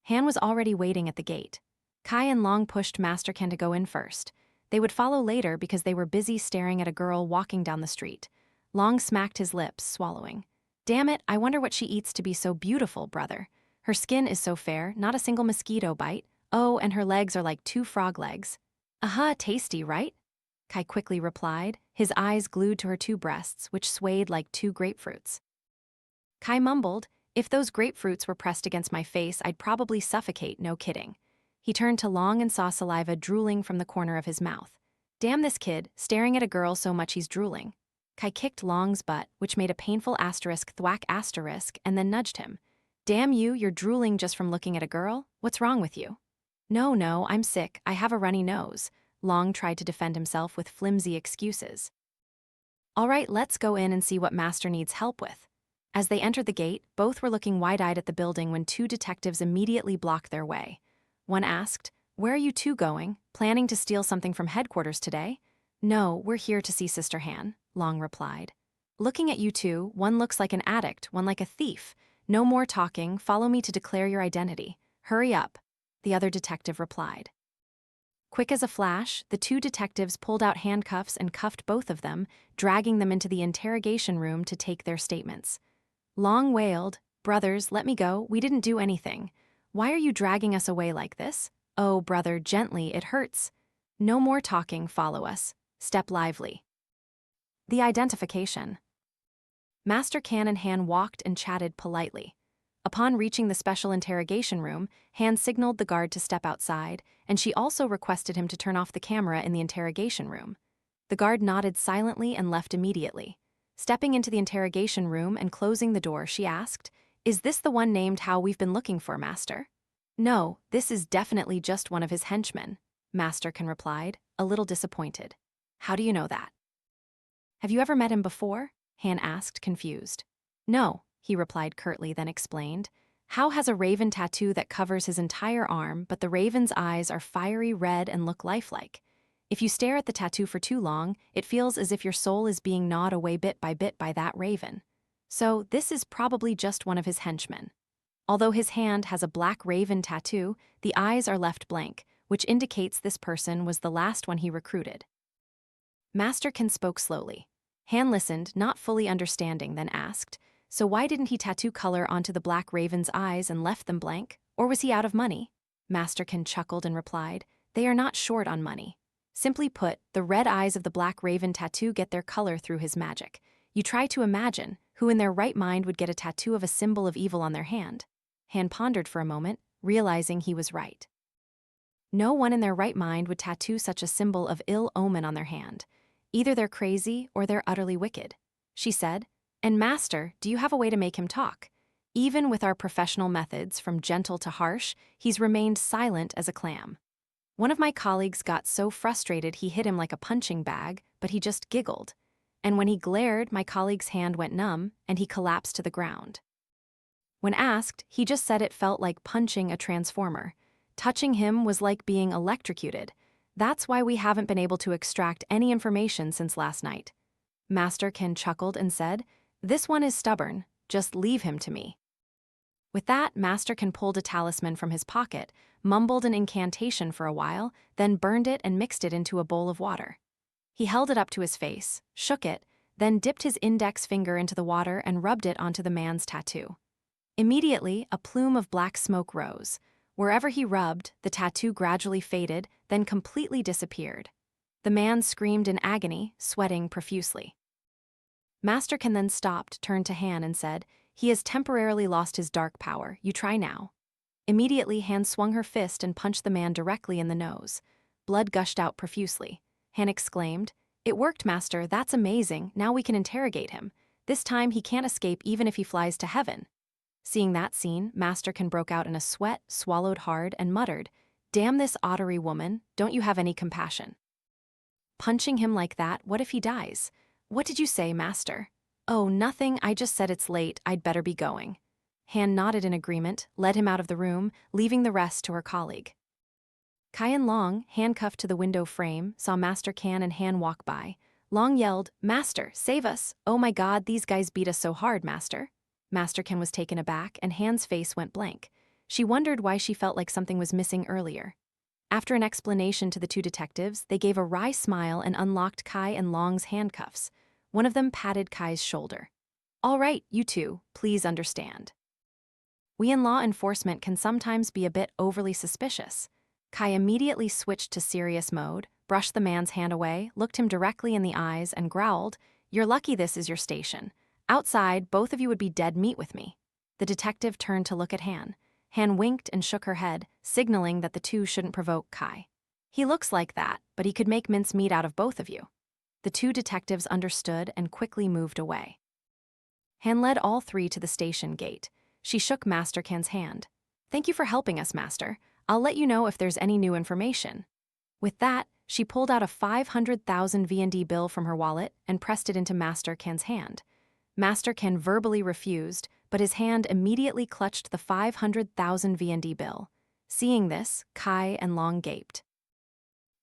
A: Han was already waiting at the gate. Kai and Long pushed Masterkin to go in first. They would follow later because they were busy staring at a girl walking down the street. Long smacked his lips, swallowing. "Damn it, I wonder what she eats to be so beautiful, brother. Her skin is so fair, not a single mosquito bite. Oh, and her legs are like 2 frog legs." Tasty, right?" Kai quickly replied, his eyes glued to her 2 breasts, which swayed like 2 grapefruits. Kai mumbled, "If those grapefruits were pressed against my face, I'd probably suffocate, no kidding." He turned to Long and saw saliva drooling from the corner of his mouth. "Damn this kid, staring at a girl so much he's drooling." Kai kicked Long's butt, which made a painful asterisk thwack asterisk, and then nudged him. "Damn you, you're drooling just from looking at a girl? What's wrong with you?" No, I'm sick, I have a runny nose." Long tried to defend himself with flimsy excuses. "All right, let's go in and see what Master needs help with." As they entered the gate, both were looking wide-eyed at the building when 2 detectives immediately blocked their way. One asked, "Where are you 2 going? Planning to steal something from headquarters today?" "No, we're here to see Sister Han," Long replied. "Looking at you 2, one looks like an addict, one like a thief. No more talking, follow me to declare your identity. Hurry up," the other detective replied. Quick as a flash, the 2 detectives pulled out handcuffs and cuffed both of them, dragging them into the interrogation room to take their statements. Long wailed, "Brothers, let me go, we didn't do anything. Why are you dragging us away like this? Oh, brother, gently, it hurts. No more talking, follow us. Step lively." The identification. Master Kan and Han walked and chatted politely. Upon reaching the special interrogation room, Han signaled the guard to step outside, and she also requested him to turn off the camera in the interrogation room. The guard nodded silently and left immediately. Stepping into the interrogation room and closing the door, she asked, "Is this the one named How we've been looking for, Master?" "No, this is definitely just one of his henchmen," Masterkin replied, a little disappointed. "How do you know that?" "Have you ever met him before?" Han asked, confused. "No," he replied curtly, then explained. "How has a raven tattoo that covers his entire arm, but the raven's eyes are fiery red and look lifelike. If you stare at the tattoo for too long, it feels as if your soul is being gnawed away bit by that raven. So this is probably just one of his henchmen. Although his hand has a black raven tattoo, the eyes are left blank, which indicates this person was the last one he recruited." Masterkin spoke slowly. Han listened, not fully understanding, then asked, "So why didn't he tattoo color onto the black raven's eyes and left them blank? Or was he out of money?" Masterkin chuckled and replied, "They are not short on money. Simply put, the red eyes of the black raven tattoo get their color through his magic. You try to imagine who in their right mind would get a tattoo of a symbol of evil on their hand." Han pondered for a moment, realizing he was right. No one in their right mind would tattoo such a symbol of ill omen on their hand. Either they're crazy or they're utterly wicked. She said, "And Master, do you have a way to make him talk? Even with our professional methods, from gentle to harsh, he's remained silent as a clam. One of my colleagues got so frustrated he hit him like a punching bag, but he just giggled. And when he glared, my colleague's hand went numb, and he collapsed to the ground. When asked, he just said it felt like punching a transformer. Touching him was like being electrocuted. That's why we haven't been able to extract any information since last night." Master Ken chuckled and said, "This one is stubborn. Just leave him to me." With that, Master Ken pulled a talisman from his pocket, mumbled an incantation for a while, then burned it and mixed it into a bowl of water. He held it up to his face, shook it, then dipped his index finger into the water and rubbed it onto the man's tattoo. Immediately, a plume of black smoke rose. Wherever he rubbed, the tattoo gradually faded, then completely disappeared. The man screamed in agony, sweating profusely. Master Kuan then stopped, turned to Han and said, "He has temporarily lost his dark power. You try now." Immediately, Han swung her fist and punched the man directly in the nose. Blood gushed out profusely. Han exclaimed, "It worked, Master. That's amazing. Now we can interrogate him. This time he can't escape even if he flies to heaven." Seeing that scene, Master Kuan broke out in a sweat, swallowed hard, and muttered, "Damn this ottery woman, don't you have any compassion? Punching him like that, what if he dies?" "What did you say, Master?" "Oh, nothing, I just said it's late, I'd better be going." Han nodded in agreement, led him out of the room, leaving the rest to her colleague. Kai Long, handcuffed to the window frame, saw Master Kuan and Han walk by. Long yelled, "Master, save us! Oh my God, these guys beat us so hard, Master." Master Kuan was taken aback, and Han's face went blank. She wondered why she felt like something was missing earlier. After an explanation to the two detectives, they gave a wry smile and unlocked Kai and Long's handcuffs. One of them patted Kai's shoulder. "All right, you two, please understand. We in law enforcement can sometimes be a bit overly suspicious." Kai immediately switched to serious mode, brushed the man's hand away, looked him directly in the eyes, and growled, "You're lucky this is your station. Outside, both of you would be dead meat with me." The detective turned to look at Han. Han winked and shook her head, signaling that the two shouldn't provoke Kai. "He looks like that, but he could make mincemeat out of both of you." The two detectives understood and quickly moved away. Han led all three to the station gate. She shook Master Kuan's hand. "Thank you for helping us, Master. I'll let you know if there's any new information." With that, she pulled out a 500,000 VND bill from her wallet and pressed it into Master Kuan's hand. Master Kuan verbally refused, but his hand immediately clutched the 500,000 VND bill. Seeing this, Kai and Long gaped.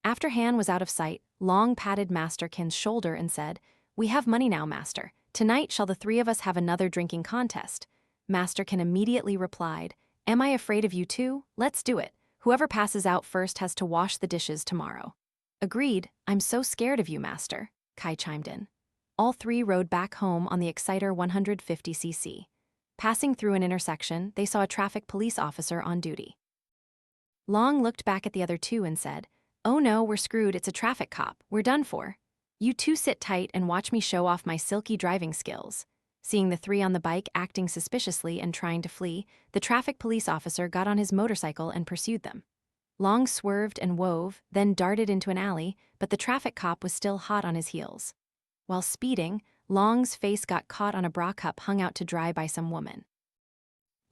A: After Han was out of sight, Long patted Master Kuan's shoulder and said, "We have money now, Master. Tonight shall the three of us have another drinking contest?" Master Kuan immediately replied, "Am I afraid of you too? Let's do it. Whoever passes out first has to wash the dishes tomorrow." "Agreed. I'm so scared of you, Master," Kai chimed in. All three rode back home on the Exciter 150cc. Passing through an intersection, they saw a traffic police officer on duty. Long looked back at the other two and said, "Oh no, we're screwed, it's a traffic cop, we're done for. You two sit tight and watch me show off my silky driving skills." Seeing the three on the bike acting suspiciously and trying to flee, the traffic police officer got on his motorcycle and pursued them. Long swerved and wove, then darted into an alley, but the traffic cop was still hot on his heels. While speeding, Long's face got caught on a bra cup hung out to dry by some woman.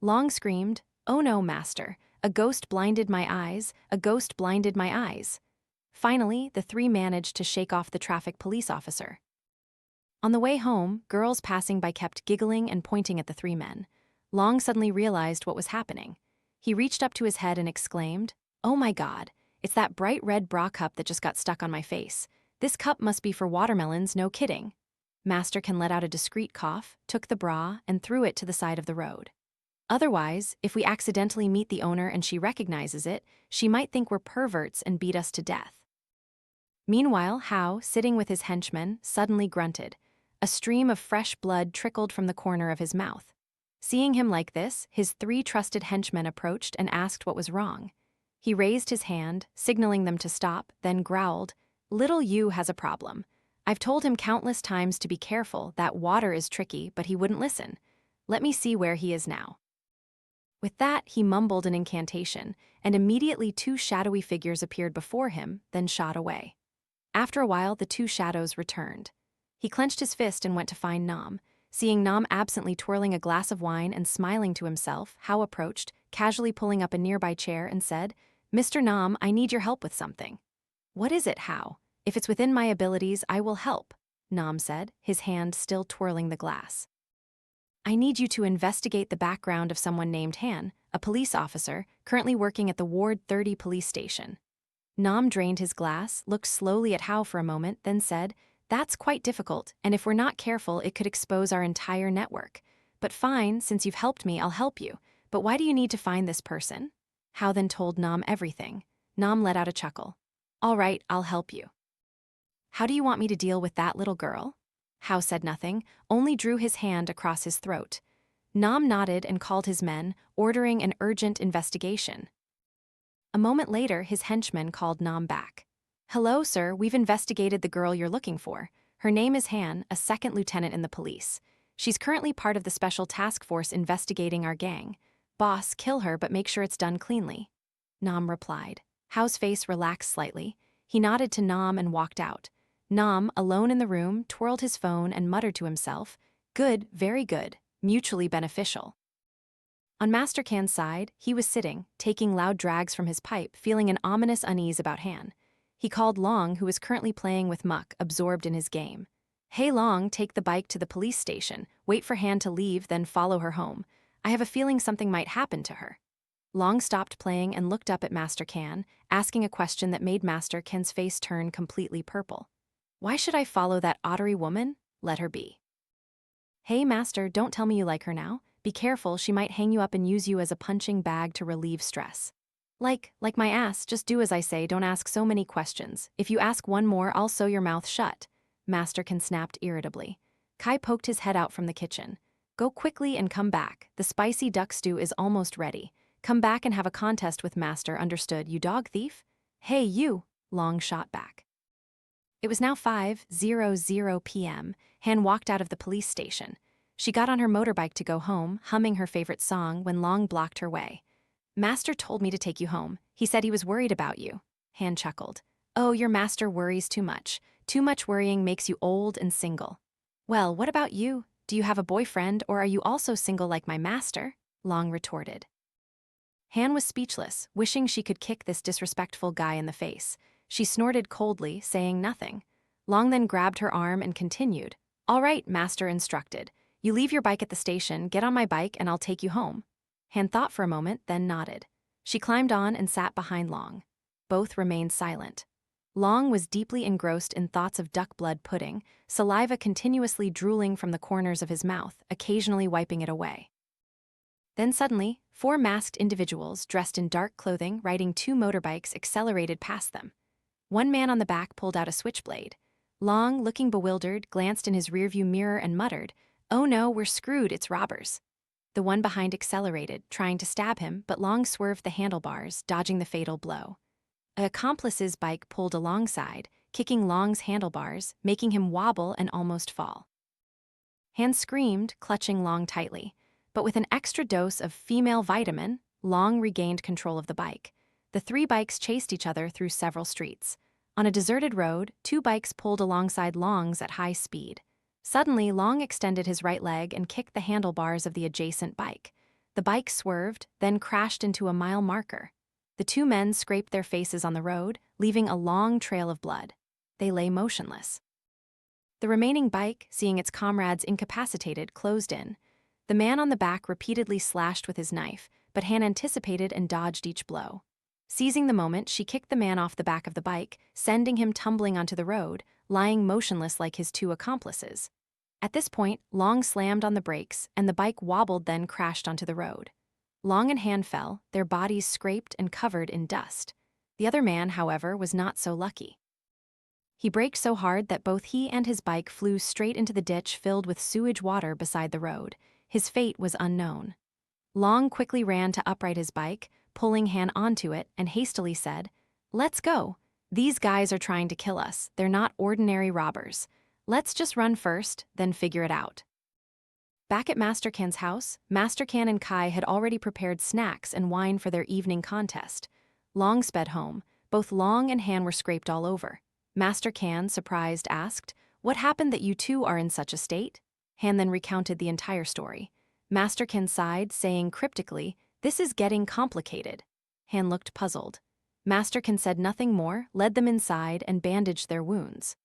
A: Long screamed, "Oh no, Master, a ghost blinded my eyes, a ghost blinded my eyes." Finally, the three managed to shake off the traffic police officer. On the way home, girls passing by kept giggling and pointing at the three men. Long suddenly realized what was happening. He reached up to his head and exclaimed, "Oh my God, it's that bright red bra cup that just got stuck on my face. This cup must be for watermelons, no kidding." Master Kuan let out a discreet cough, took the bra, and threw it to the side of the road. "Otherwise, if we accidentally meet the owner and she recognizes it, she might think we're perverts and beat us to death." Meanwhile, Hao, sitting with his henchmen, suddenly grunted. A stream of fresh blood trickled from the corner of his mouth. Seeing him like this, his three trusted henchmen approached and asked what was wrong. He raised his hand, signaling them to stop, then growled, "Little Yu has a problem. I've told him countless times to be careful, that water is tricky, but he wouldn't listen. Let me see where he is now." With that, he mumbled an incantation, and immediately two shadowy figures appeared before him, then shot away. After a while, the two shadows returned. He clenched his fist and went to find Nam. Seeing Nam absently twirling a glass of wine and smiling to himself, Hao approached, casually pulling up a nearby chair and said, "Mr. Nam, I need your help with something." "What is it, Hao? If it's within my abilities, I will help," Nam said, his hand still twirling the glass. "I need you to investigate the background of someone named Han, a police officer, currently working at the Ward 30 police station." Nam drained his glass, looked slowly at Hao for a moment, then said, "That's quite difficult, and if we're not careful, it could expose our entire network. But fine, since you've helped me, I'll help you. But why do you need to find this person?" Hao then told Nam everything. Nam let out a chuckle. "All right, I'll help you." How do you want me to deal with that little girl? Hao said nothing, only drew his hand across his throat. Nam nodded and called his men, ordering an urgent investigation. A moment later, his henchmen called Nam back. Hello, sir, we've investigated the girl you're looking for. Her name is Han, a second lieutenant in the police. She's currently part of the special task force investigating our gang. Boss, kill her, but make sure it's done cleanly. Nam replied. Hao's face relaxed slightly. He nodded to Nam and walked out. Nam, alone in the room, twirled his phone and muttered to himself, good, very good, mutually beneficial. On Master Kan's side, he was sitting, taking loud drags from his pipe, feeling an ominous unease about Han. He called Long, who was currently playing with Muck, absorbed in his game. Hey Long, take the bike to the police station, wait for Han to leave, then follow her home. I have a feeling something might happen to her. Long stopped playing and looked up at Master Kan, asking a question that made Master Kan's face turn completely purple. Why should I follow that ottery woman? Let her be. Hey Master, don't tell me you like her now. Be careful, she might hang you up and use you as a punching bag to relieve stress. Like my ass, just do as I say, don't ask so many questions. If you ask one more, I'll sew your mouth shut. Master Kan snapped irritably. Kai poked his head out from the kitchen. Go quickly and come back. The spicy duck stew is almost ready. Come back and have a contest with Master, understood, you dog thief? Hey you, Long shot back. It was now 5:00 p.m. Han walked out of the police station. She got on her motorbike to go home, humming her favorite song, when Long blocked her way. Master told me to take you home. He said he was worried about you. Han chuckled. Oh, your master worries too much. Too much worrying makes you old and single. Well, what about you? Do you have a boyfriend, or are you also single like my master? Long retorted. Han was speechless, wishing she could kick this disrespectful guy in the face. She snorted coldly, saying nothing. Long then grabbed her arm and continued. All right, Master instructed. You leave your bike at the station, get on my bike, and I'll take you home. Han thought for a moment, then nodded. She climbed on and sat behind Long. Both remained silent. Long was deeply engrossed in thoughts of duck blood pudding, saliva continuously drooling from the corners of his mouth, occasionally wiping it away. Then suddenly, 4 masked individuals dressed in dark clothing riding 2 motorbikes accelerated past them. One man on the back pulled out a switchblade. Long, looking bewildered, glanced in his rearview mirror and muttered, Oh no, we're screwed, it's robbers. The one behind accelerated, trying to stab him, but Long swerved the handlebars, dodging the fatal blow. An accomplice's bike pulled alongside, kicking Long's handlebars, making him wobble and almost fall. Han screamed, clutching Long tightly. But with an extra dose of female vitamin, Long regained control of the bike. The 3 bikes chased each other through several streets. On a deserted road, 2 bikes pulled alongside Long's at high speed. Suddenly, Long extended his right leg and kicked the handlebars of the adjacent bike. The bike swerved, then crashed into a mile marker. The 2 men scraped their faces on the road, leaving a long trail of blood. They lay motionless. The remaining bike, seeing its comrades incapacitated, closed in. The man on the back repeatedly slashed with his knife, but Han anticipated and dodged each blow. Seizing the moment, she kicked the man off the back of the bike, sending him tumbling onto the road, lying motionless like his 2 accomplices. At this point, Long slammed on the brakes, and the bike wobbled, then crashed onto the road. Long and Han fell, their bodies scraped and covered in dust. The other man, however, was not so lucky. He braked so hard that both he and his bike flew straight into the ditch filled with sewage water beside the road. His fate was unknown. Long quickly ran to upright his bike, pulling Han onto it, and hastily said, Let's go. These guys are trying to kill us. They're not ordinary robbers. Let's just run first, then figure it out. Back at Master Kan's house, Master Kan and Kai had already prepared snacks and wine for their evening contest. Long sped home. Both Long and Han were scraped all over. Master Kan, surprised, asked, What happened that you 2 are in such a state? Han then recounted the entire story. Master Kan sighed, saying cryptically, This is getting complicated. Han looked puzzled. Master Kan said nothing more, led them inside, and bandaged their wounds.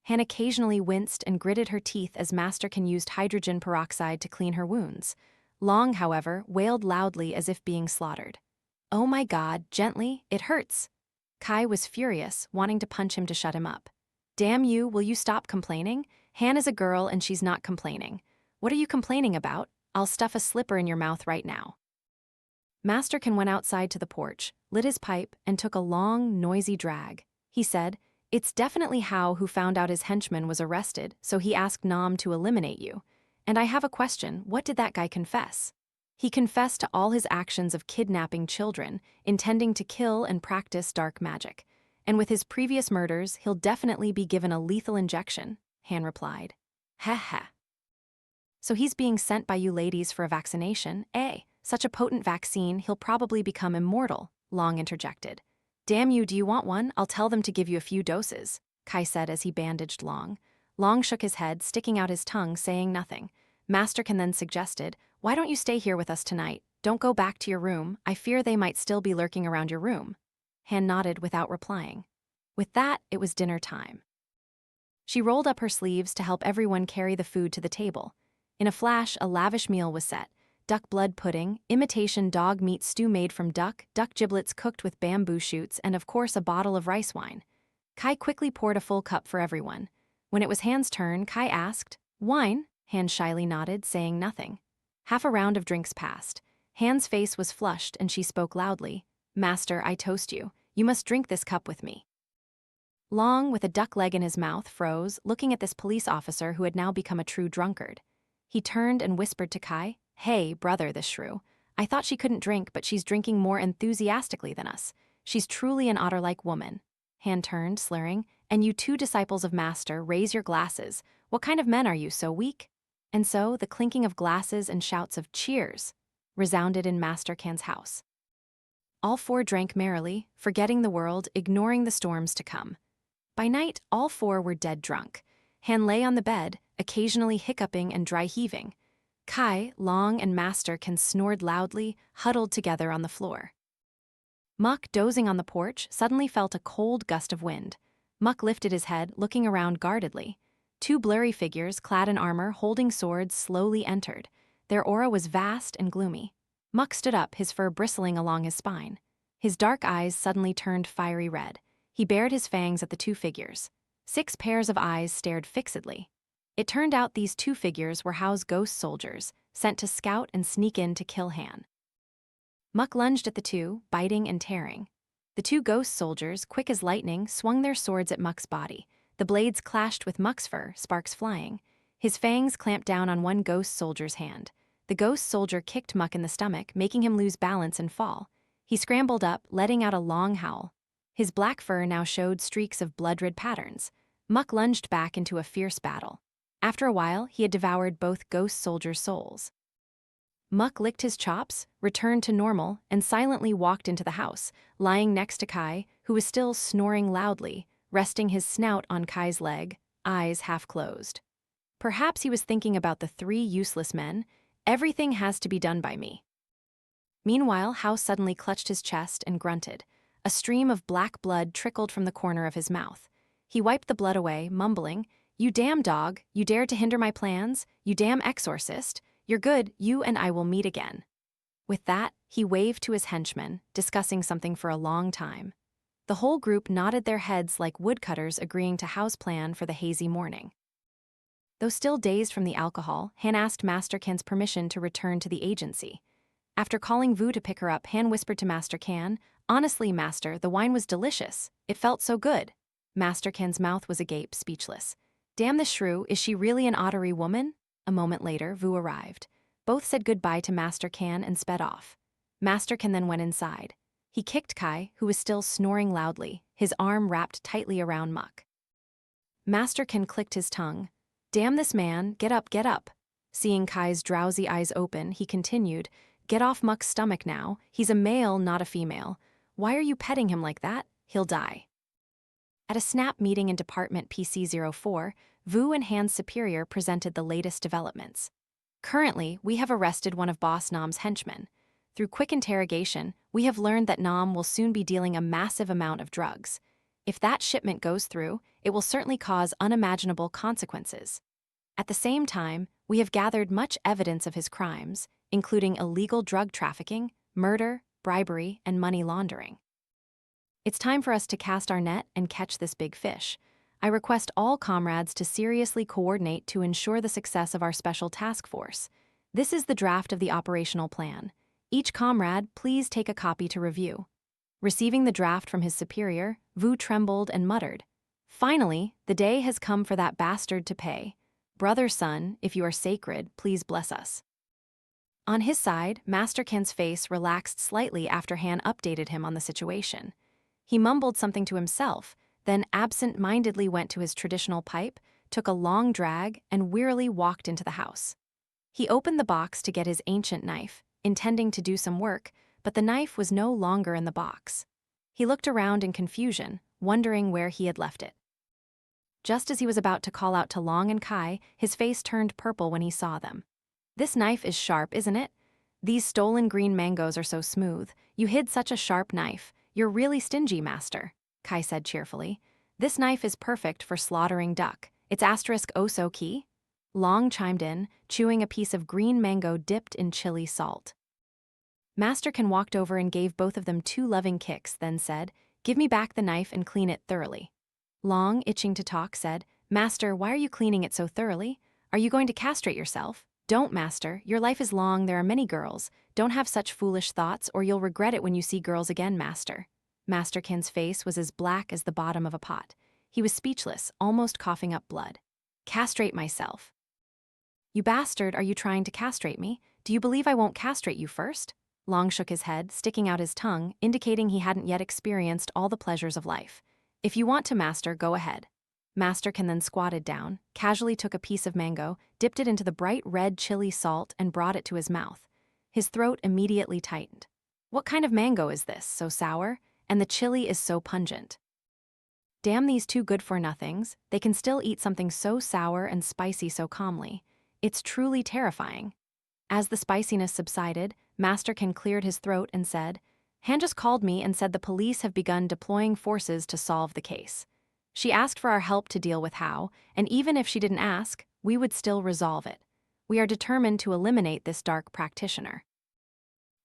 A: Han occasionally winced and gritted her teeth as Master Kan used hydrogen peroxide to clean her wounds. Long, however, wailed loudly as if being slaughtered. Oh my God, gently, it hurts. Kai was furious, wanting to punch him to shut him up. Damn you, will you stop complaining? Han is a girl and she's not complaining. What are you complaining about? I'll stuff a slipper in your mouth right now. Master Kan went outside to the porch, lit his pipe, and took a long, noisy drag. He said, It's definitely Hao who found out his henchman was arrested, so he asked Nam to eliminate you. And I have a question, what did that guy confess? He confessed to all his actions of kidnapping children, intending to kill and practice dark magic. And with his previous murders, he'll definitely be given a lethal injection, Han replied. Heh heh. So he's being sent by you ladies for a vaccination, eh? Such a potent vaccine, he'll probably become immortal, Long interjected. Damn you, do you want one? I'll tell them to give you a few doses, Kai said as he bandaged Long. Long shook his head, sticking out his tongue, saying nothing. Masterkin then suggested, why don't you stay here with us tonight? Don't go back to your room, I fear they might still be lurking around your room. Han nodded without replying. With that, it was dinner time. She rolled up her sleeves to help everyone carry the food to the table. In a flash, a lavish meal was set. Duck blood pudding, imitation dog meat stew made from duck giblets cooked with bamboo shoots, and of course a bottle of rice wine. Kai quickly poured a full cup for everyone. When it was Han's turn, Kai asked, wine? Han shyly nodded, saying nothing. Half a round of drinks passed. Han's face was flushed and she spoke loudly. Master, I toast you. You must drink this cup with me. Long, with a duck leg in his mouth, froze, looking at this police officer who had now become a true drunkard. He turned and whispered to Kai, hey, brother, this shrew. I thought she couldn't drink, but she's drinking more enthusiastically than us. She's truly an otter-like woman. Han turned, slurring, and you two disciples of Master, raise your glasses. What kind of men are you, so weak? And so, the clinking of glasses and shouts of cheers resounded in Master Kan's house. All four drank merrily, forgetting the world, ignoring the storms to come. By night, all four were dead drunk. Han lay on the bed, occasionally hiccuping and dry heaving. Kai, Long, and Master Kan snored loudly, huddled together on the floor. Muck, dozing on the porch, suddenly felt a cold gust of wind. Muck lifted his head, looking around guardedly. Two blurry figures, clad in armor, holding swords, slowly entered. Their aura was vast and gloomy. Muck stood up, his fur bristling along his spine. His dark eyes suddenly turned fiery red. He bared his fangs at the two figures. 6 pairs of eyes stared fixedly. It turned out these two figures were Hao's ghost soldiers, sent to scout and sneak in to kill Han. Muck lunged at the two, biting and tearing. The two ghost soldiers, quick as lightning, swung their swords at Muck's body. The blades clashed with Muck's fur, sparks flying. His fangs clamped down on one ghost soldier's hand. The ghost soldier kicked Muck in the stomach, making him lose balance and fall. He scrambled up, letting out a long howl. His black fur now showed streaks of blood-red patterns. Muck lunged back into a fierce battle. After a while, he had devoured both ghost soldiers' souls. Muck licked his chops, returned to normal, and silently walked into the house, lying next to Kai, who was still snoring loudly, resting his snout on Kai's leg, eyes half closed. Perhaps he was thinking about the 3 useless men. Everything has to be done by me. Meanwhile, Hao suddenly clutched his chest and grunted. A stream of black blood trickled from the corner of his mouth. He wiped the blood away, mumbling, You damn dog, you dared to hinder my plans, you damn exorcist, you're good, you and I will meet again. With that, he waved to his henchmen, discussing something for a long time. The whole group nodded their heads like woodcutters agreeing to Hao's plan for the hazy morning. Though still dazed from the alcohol, Han asked Master Kan's permission to return to the agency. After calling Vu to pick her up, Han whispered to Master Kan, Honestly, Master, the wine was delicious. It felt so good. Master Kan's mouth was agape, speechless. Damn the shrew, is she really an ottery woman? A moment later, Vu arrived. Both said goodbye to Master Kan and sped off. Master Kan then went inside. He kicked Kai, who was still snoring loudly, his arm wrapped tightly around Muck. Master Kan clicked his tongue. Damn this man, get up, get up. Seeing Kai's drowsy eyes open, he continued, Get off Muck's stomach now, he's a male, not a female. Why are you petting him like that? He'll die. At a snap meeting in Department PC-04, Vu and Han's superior presented the latest developments. Currently, we have arrested one of Boss Nam's henchmen. Through quick interrogation, we have learned that Nam will soon be dealing a massive amount of drugs. If that shipment goes through, it will certainly cause unimaginable consequences. At the same time, we have gathered much evidence of his crimes, including illegal drug trafficking, murder, bribery, and money laundering. It's time for us to cast our net and catch this big fish. I request all comrades to seriously coordinate to ensure the success of our special task force. This is the draft of the operational plan. Each comrade, please take a copy to review. Receiving the draft from his superior, Vu trembled and muttered, Finally, the day has come for that bastard to pay. Brother Sun, if you are sacred, please bless us. On his side, Master Ken's face relaxed slightly after Han updated him on the situation. He mumbled something to himself, then absent-mindedly went to his traditional pipe, took a long drag, and wearily walked into the house. He opened the box to get his ancient knife, intending to do some work, but the knife was no longer in the box. He looked around in confusion, wondering where he had left it. Just as he was about to call out to Long and Kai, his face turned purple when he saw them. "This knife is sharp, isn't it? These stolen green mangoes are so smooth. You hid such a sharp knife. You're really stingy, Master," Kai said cheerfully. "This knife is perfect for slaughtering duck. It's asterisk oh so key." Long chimed in, chewing a piece of green mango dipped in chili salt. Master Ken walked over and gave both of them 2 loving kicks, then said, "Give me back the knife and clean it thoroughly." Long, itching to talk, said, "Master, why are you cleaning it so thoroughly? Are you going to castrate yourself?" "Don't, Master. Your life is long, there are many girls. Don't have such foolish thoughts or you'll regret it when you see girls again, Master." Master Ken's face was as black as the bottom of a pot. He was speechless, almost coughing up blood. "Castrate myself." "You bastard, are you trying to castrate me? Do you believe I won't castrate you first?" Long shook his head, sticking out his tongue, indicating he hadn't yet experienced all the pleasures of life. "If you want to, Master, go ahead." Master Ken then squatted down, casually took a piece of mango, dipped it into the bright red chili salt, and brought it to his mouth. His throat immediately tightened. "What kind of mango is this, so sour? And the chili is so pungent." Damn these 2 good-for-nothings, they can still eat something so sour and spicy so calmly. It's truly terrifying. As the spiciness subsided, Master Ken cleared his throat and said, "Han just called me and said the police have begun deploying forces to solve the case. She asked for our help to deal with how, and even if she didn't ask, we would still resolve it. We are determined to eliminate this dark practitioner."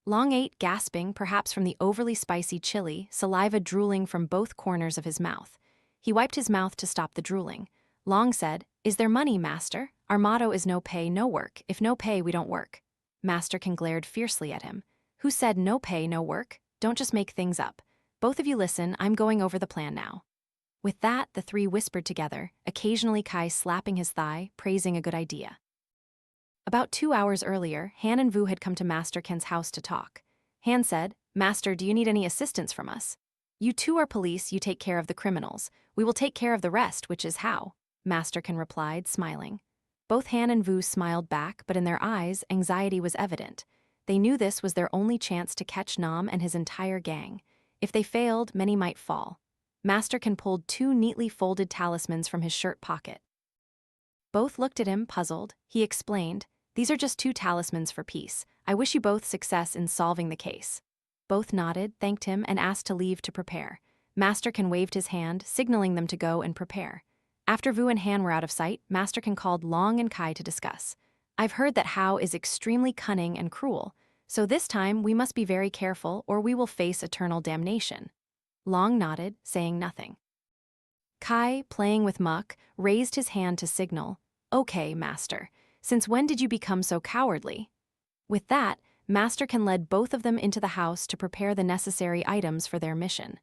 A: Long ate, gasping, perhaps from the overly spicy chili, saliva drooling from both corners of his mouth. He wiped his mouth to stop the drooling. Long said, "Is there money, Master? Our motto is no pay, no work. If no pay, we don't work." Master Ken glared fiercely at him. "Who said no pay, no work? Don't just make things up. Both of you listen, I'm going over the plan now." With that, the 3 whispered together, occasionally Kai slapping his thigh, praising a good idea. About 2 hours earlier, Han and Vu had come to Master Ken's house to talk. Han said, "Master, do you need any assistance from us? You 2 are police, you take care of the criminals. We will take care of the rest, which is how," Master Ken replied, smiling. Both Han and Vu smiled back, but in their eyes, anxiety was evident. They knew this was their only chance to catch Nam and his entire gang. If they failed, many might fall. Master Ken pulled 2 neatly folded talismans from his shirt pocket. Both looked at him, puzzled. He explained, "These are just 2 talismans for peace. I wish you both success in solving the case." Both nodded, thanked him, and asked to leave to prepare. Master Ken waved his hand, signaling them to go and prepare. After Vu and Han were out of sight, Master Ken called Long and Kai to discuss. "I've heard that Hao is extremely cunning and cruel, so this time we must be very careful or we will face eternal damnation." Long nodded, saying nothing. Kai, playing with muck, raised his hand to signal, "Okay, Master. Since when did you become so cowardly?" With that, Master Ken led both of them into the house to prepare the necessary items for their mission.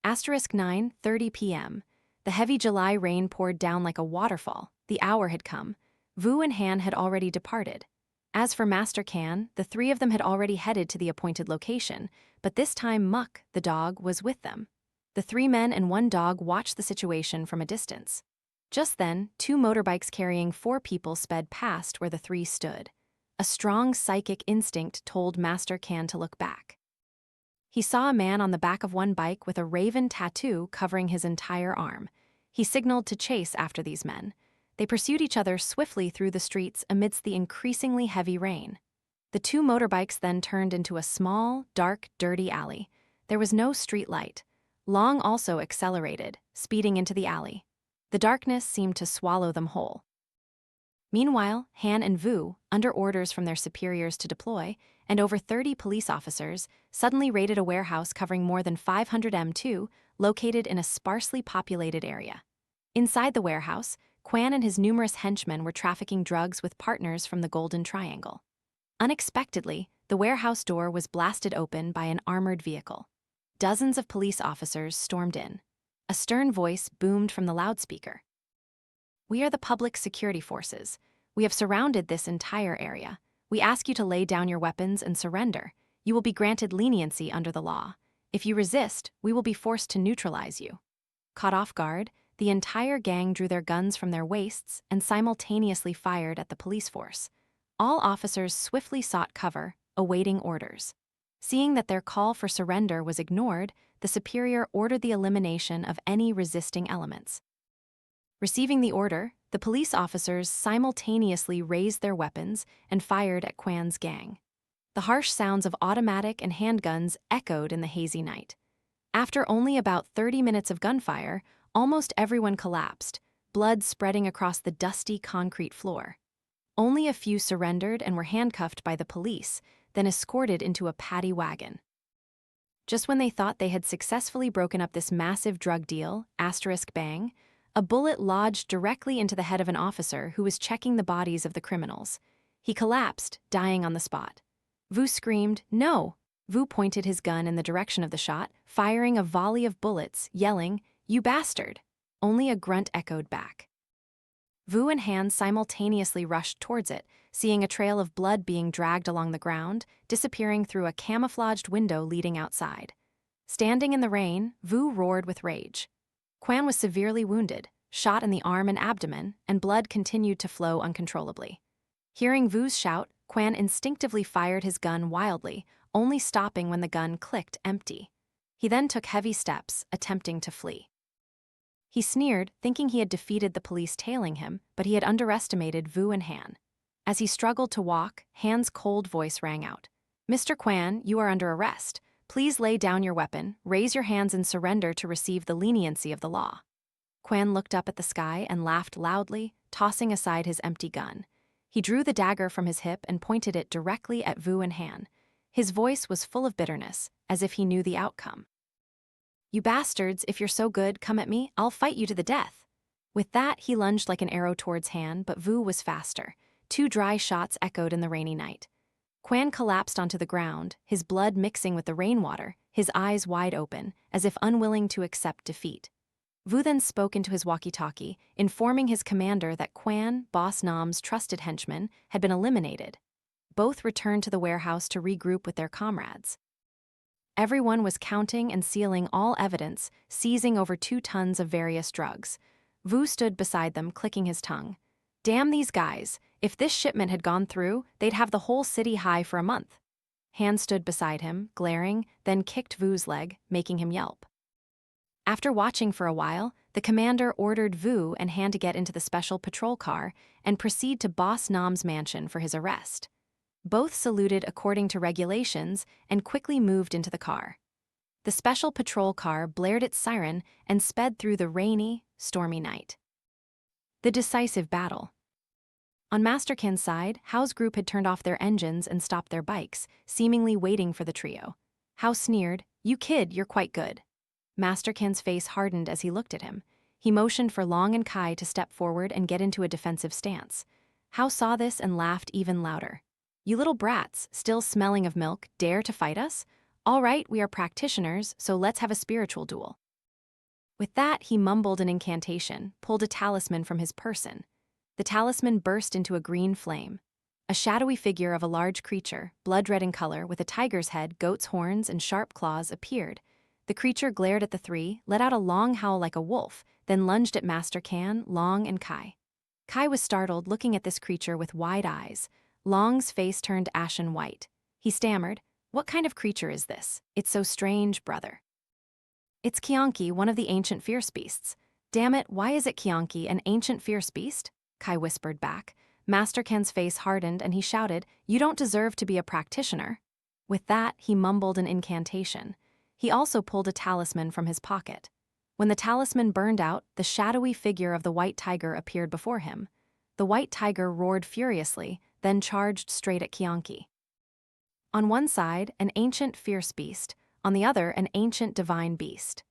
A: Asterisk 9:30 p.m. The heavy July rain poured down like a waterfall. The hour had come. Vu and Han had already departed. As for Master Ken, the 3 of them had already headed to the appointed location, but this time Muck, the dog, was with them. The 3 men and 1 dog watched the situation from a distance. Just then, 2 motorbikes carrying 4 people sped past where the 3 stood. A strong psychic instinct told Master Ken to look back. He saw a man on the back of one bike with a raven tattoo covering his entire arm. He signaled to chase after these men. They pursued each other swiftly through the streets amidst the increasingly heavy rain. The 2 motorbikes then turned into a small, dark, dirty alley. There was no street light. Long also accelerated, speeding into the alley. The darkness seemed to swallow them whole. Meanwhile, Han and Vu, under orders from their superiors to deploy, and over 30 police officers, suddenly raided a warehouse covering more than 500 m2, located in a sparsely populated area. Inside the warehouse, Kuan and his numerous henchmen were trafficking drugs with partners from the Golden Triangle. Unexpectedly, the warehouse door was blasted open by an armored vehicle. Dozens of police officers stormed in. A stern voice boomed from the loudspeaker. "We are the public security forces. We have surrounded this entire area. We ask you to lay down your weapons and surrender. You will be granted leniency under the law. If you resist, we will be forced to neutralize you." Caught off guard, the entire gang drew their guns from their waists and simultaneously fired at the police force. All officers swiftly sought cover, awaiting orders. Seeing that their call for surrender was ignored, the superior ordered the elimination of any resisting elements. Receiving the order, the police officers simultaneously raised their weapons and fired at Kuan's gang. The harsh sounds of automatic and handguns echoed in the hazy night. After only about 30 minutes of gunfire, almost everyone collapsed, blood spreading across the dusty concrete floor. Only a few surrendered and were handcuffed by the police, then escorted into a paddy wagon. Just when they thought they had successfully broken up this massive drug deal, *bang, a bullet lodged directly into the head of an officer who was checking the bodies of the criminals. He collapsed, dying on the spot. Vu screamed, "No!" Vu pointed his gun in the direction of the shot, firing a volley of bullets, yelling, "You bastard!" Only a grunt echoed back. Vu and Han simultaneously rushed towards it, seeing a trail of blood being dragged along the ground, disappearing through a camouflaged window leading outside. Standing in the rain, Vu roared with rage. Kuan was severely wounded, shot in the arm and abdomen, and blood continued to flow uncontrollably. Hearing Vu's shout, Kuan instinctively fired his gun wildly, only stopping when the gun clicked empty. He then took heavy steps, attempting to flee. He sneered, thinking he had defeated the police tailing him, but he had underestimated Vu and Han. As he struggled to walk, Han's cold voice rang out. "Mr. Kuan, you are under arrest. Please lay down your weapon, raise your hands and surrender to receive the leniency of the law." Kuan looked up at the sky and laughed loudly, tossing aside his empty gun. He drew the dagger from his hip and pointed it directly at Vu and Han. His voice was full of bitterness, as if he knew the outcome. "You bastards, if you're so good, come at me, I'll fight you to the death." With that, he lunged like an arrow towards Han, but Vu was faster. 2 dry shots echoed in the rainy night. Kuan collapsed onto the ground, his blood mixing with the rainwater, his eyes wide open, as if unwilling to accept defeat. Vu then spoke into his walkie-talkie, informing his commander that Kuan, Boss Nam's trusted henchman, had been eliminated. Both returned to the warehouse to regroup with their comrades. Everyone was counting and sealing all evidence, seizing over 2 tons of various drugs. Vu stood beside them, clicking his tongue. "Damn these guys. If this shipment had gone through, they'd have the whole city high for a month." Han stood beside him, glaring, then kicked Vu's leg, making him yelp. After watching for a while, the commander ordered Vu and Han to get into the special patrol car and proceed to Boss Nam's mansion for his arrest. Both saluted according to regulations and quickly moved into the car. The special patrol car blared its siren and sped through the rainy, stormy night. The decisive battle. On Master Kin's side, Hao's group had turned off their engines and stopped their bikes, seemingly waiting for the trio. Hao sneered, "You kid, you're quite good." Master Kin's face hardened as he looked at him. He motioned for Long and Kai to step forward and get into a defensive stance. Hao saw this and laughed even louder. "You little brats, still smelling of milk, dare to fight us? All right, we are practitioners, so let's have a spiritual duel." With that, he mumbled an incantation, pulled a talisman from his person. The talisman burst into a green flame. A shadowy figure of a large creature, blood-red in color, with a tiger's head, goat's horns, and sharp claws, appeared. The creature glared at the 3, let out a long howl like a wolf, then lunged at Master Kan, Long, and Kai. Kai was startled, looking at this creature with wide eyes. Long's face turned ashen white. He stammered, "What kind of creature is this? It's so strange, brother." "It's Kianki, one of the ancient fierce beasts." "Damn it, why is it Kianki, an ancient fierce beast?" Kai whispered back. Master Ken's face hardened and he shouted, "You don't deserve to be a practitioner." With that, he mumbled an incantation. He also pulled a talisman from his pocket. When the talisman burned out, the shadowy figure of the white tiger appeared before him. The white tiger roared furiously, then charged straight at Kianki. On one side, an ancient fierce beast, on the other, an ancient divine beast.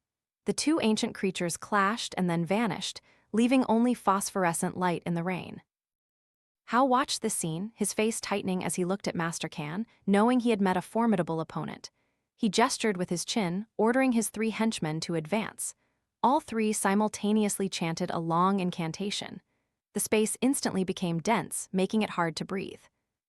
A: The 2 ancient creatures clashed and then vanished, leaving only phosphorescent light in the rain. Hao watched this scene, his face tightening as he looked at Master Kan, knowing he had met a formidable opponent. He gestured with his chin, ordering his 3 henchmen to advance. All three simultaneously chanted a long incantation. The space instantly became dense, making it hard to breathe.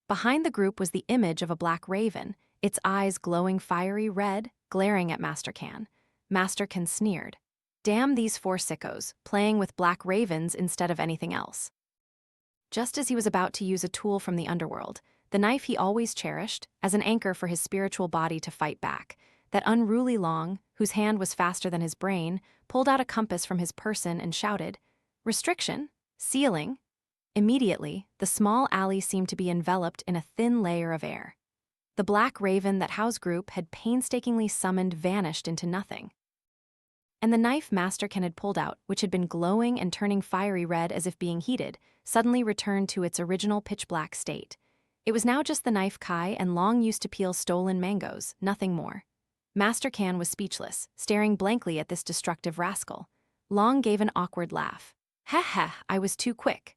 A: Behind the group was the image of a black raven, its eyes glowing fiery red, glaring at Master Can. Master Can sneered. Damn these four sickos, playing with black ravens instead of anything else. Just as he was about to use a tool from the underworld, the knife he always cherished, as an anchor for his spiritual body to fight back, that unruly Long, whose hand was faster than his brain, pulled out a compass from his person and shouted, "Restriction? Sealing?" Immediately, the small alley seemed to be enveloped in a thin layer of air. The black raven that Hao's group had painstakingly summoned vanished into nothing. And the knife Master Ken had pulled out, which had been glowing and turning fiery red as if being heated, suddenly returned to its original pitch-black state. It was now just the knife Kai and Long used to peel stolen mangoes, nothing more. Master Can was speechless, staring blankly at this destructive rascal. Long gave an awkward laugh. "Heh, I was too quick."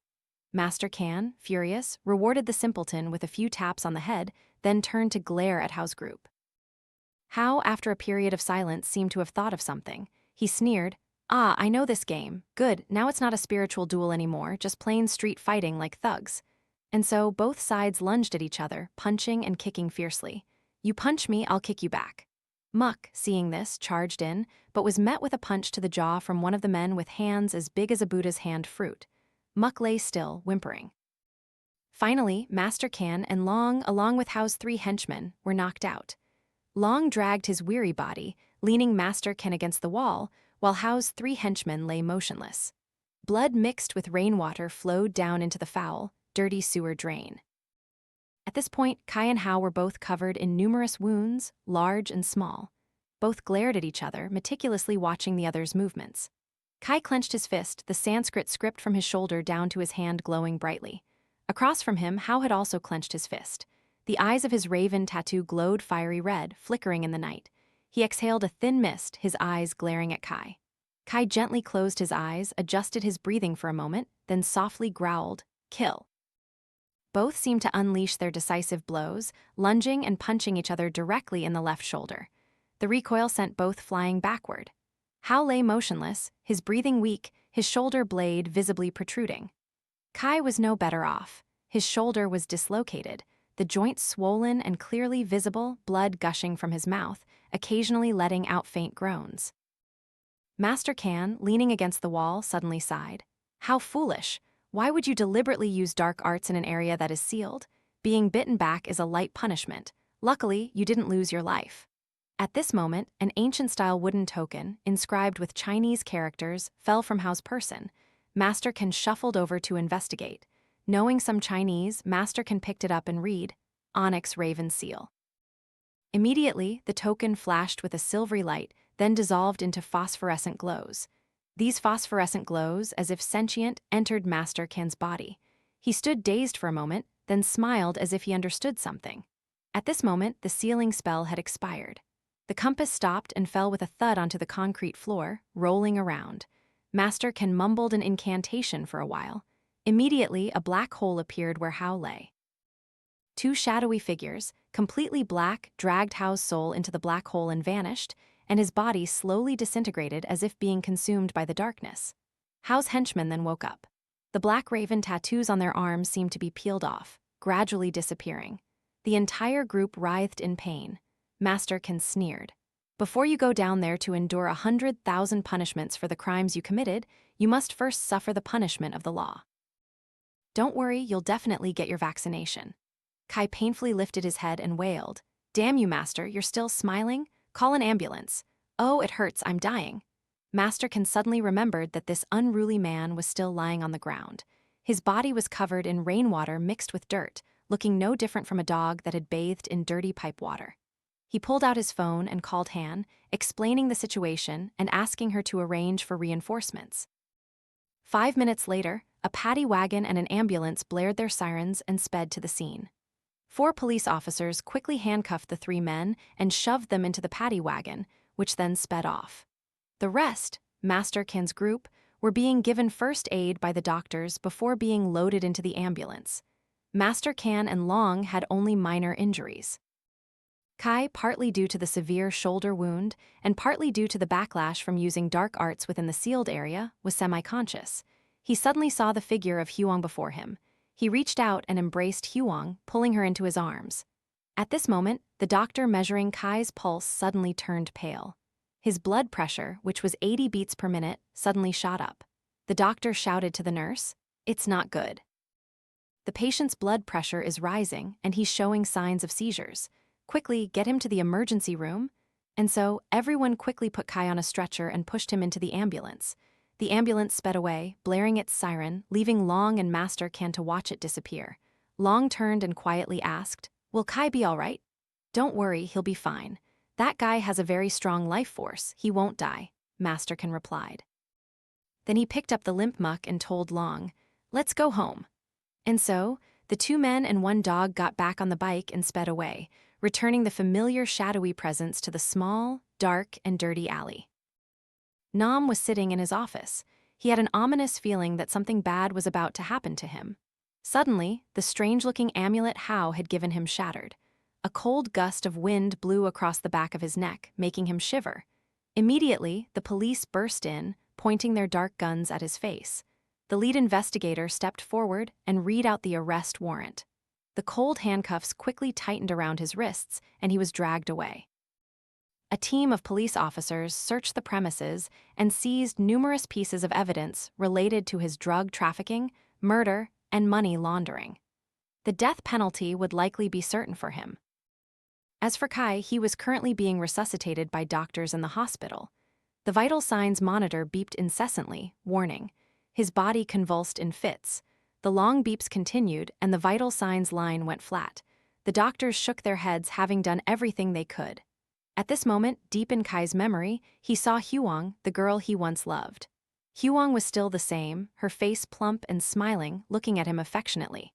A: Master Can, furious, rewarded the simpleton with a few taps on the head, then turned to glare at Hao's group. Hao, after a period of silence, seemed to have thought of something. He sneered, "Ah, I know this game. Good, now it's not a spiritual duel anymore, just plain street fighting like thugs." And so both sides lunged at each other, punching and kicking fiercely. "You punch me, I'll kick you back." Muck, seeing this, charged in, but was met with a punch to the jaw from one of the men with hands as big as a Buddha's hand fruit. Muck lay still, whimpering. Finally, Master Can and Long, along with Hao's three henchmen, were knocked out. Long dragged his weary body, leaning Master Ken against the wall, while Hao's three henchmen lay motionless. Blood mixed with rainwater flowed down into the foul, dirty sewer drain. At this point, Kai and Hao were both covered in numerous wounds, large and small. Both glared at each other, meticulously watching the other's movements. Kai clenched his fist, the Sanskrit script from his shoulder down to his hand glowing brightly. Across from him, Hao had also clenched his fist. The eyes of his raven tattoo glowed fiery red, flickering in the night. He exhaled a thin mist, his eyes glaring at Kai. Kai gently closed his eyes, adjusted his breathing for a moment, then softly growled, "Kill." Both seemed to unleash their decisive blows, lunging and punching each other directly in the left shoulder. The recoil sent both flying backward. Hao lay motionless, his breathing weak, his shoulder blade visibly protruding. Kai was no better off. His shoulder was dislocated, the joint swollen and clearly visible, blood gushing from his mouth, occasionally letting out faint groans. Master Can, leaning against the wall, suddenly sighed. "How foolish! Why would you deliberately use dark arts in an area that is sealed? Being bitten back is a light punishment. Luckily, you didn't lose your life." At this moment, an ancient-style wooden token, inscribed with Chinese characters, fell from Hao's person. Master Can shuffled over to investigate. Knowing some Chinese, Master Can picked it up and read, "Onyx Raven Seal." Immediately, the token flashed with a silvery light, then dissolved into phosphorescent glows. These phosphorescent glows, as if sentient, entered Master Can's body. He stood dazed for a moment, then smiled as if he understood something. At this moment, the sealing spell had expired. The compass stopped and fell with a thud onto the concrete floor, rolling around. Master Can mumbled an incantation for a while. Immediately, a black hole appeared where Hao lay. Two shadowy figures, completely black, dragged Hao's soul into the black hole and vanished, and his body slowly disintegrated as if being consumed by the darkness. Hao's henchmen then woke up. The black raven tattoos on their arms seemed to be peeled off, gradually disappearing. The entire group writhed in pain. Master Can sneered. "Before you go down there to endure 100,000 punishments for the crimes you committed, you must first suffer the punishment of the law. Don't worry, you'll definitely get your vaccination." Kai painfully lifted his head and wailed, "Damn you, Master, you're still smiling? Call an ambulance." "Oh, it hurts, I'm dying." Master Can suddenly remembered that this unruly man was still lying on the ground. His body was covered in rainwater mixed with dirt, looking no different from a dog that had bathed in dirty pipe water. He pulled out his phone and called Han, explaining the situation and asking her to arrange for reinforcements. 5 minutes later, a paddy wagon and an ambulance blared their sirens and sped to the scene. 4 police officers quickly handcuffed the 3 men and shoved them into the paddy wagon, which then sped off. The rest, Master Can's group, were being given first aid by the doctors before being loaded into the ambulance. Master Can and Long had only minor injuries. Kai, partly due to the severe shoulder wound and partly due to the backlash from using dark arts within the sealed area, was semi-conscious. He suddenly saw the figure of Huang before him. He reached out and embraced Huang, pulling her into his arms. At this moment, the doctor measuring Kai's pulse suddenly turned pale. His blood pressure, which was 80 beats per minute, suddenly shot up. The doctor shouted to the nurse, "It's not good. The patient's blood pressure is rising and he's showing signs of seizures. Quickly, get him to the emergency room." And so, everyone quickly put Kai on a stretcher and pushed him into the ambulance. The ambulance sped away, blaring its siren, leaving Long and Master Kan to watch it disappear. Long turned and quietly asked, "Will Kai be all right?" "Don't worry, he'll be fine. That guy has a very strong life force, he won't die," Master Kan replied. Then he picked up the limp muck and told Long, "Let's go home." And so, the 2 men and 1 dog got back on the bike and sped away, returning the familiar shadowy presence to the small, dark, and dirty alley. Nam was sitting in his office. He had an ominous feeling that something bad was about to happen to him. Suddenly, the strange-looking amulet Hao had given him shattered. A cold gust of wind blew across the back of his neck, making him shiver. Immediately, the police burst in, pointing their dark guns at his face. The lead investigator stepped forward and read out the arrest warrant. The cold handcuffs quickly tightened around his wrists, and he was dragged away. A team of police officers searched the premises and seized numerous pieces of evidence related to his drug trafficking, murder, and money laundering. The death penalty would likely be certain for him. As for Kai, he was currently being resuscitated by doctors in the hospital. The vital signs monitor beeped incessantly, warning. His body convulsed in fits. The long beeps continued, and the vital signs line went flat. The doctors shook their heads, having done everything they could. At this moment, deep in Kai's memory, he saw Huang, the girl he once loved. Huang was still the same, her face plump and smiling, looking at him affectionately.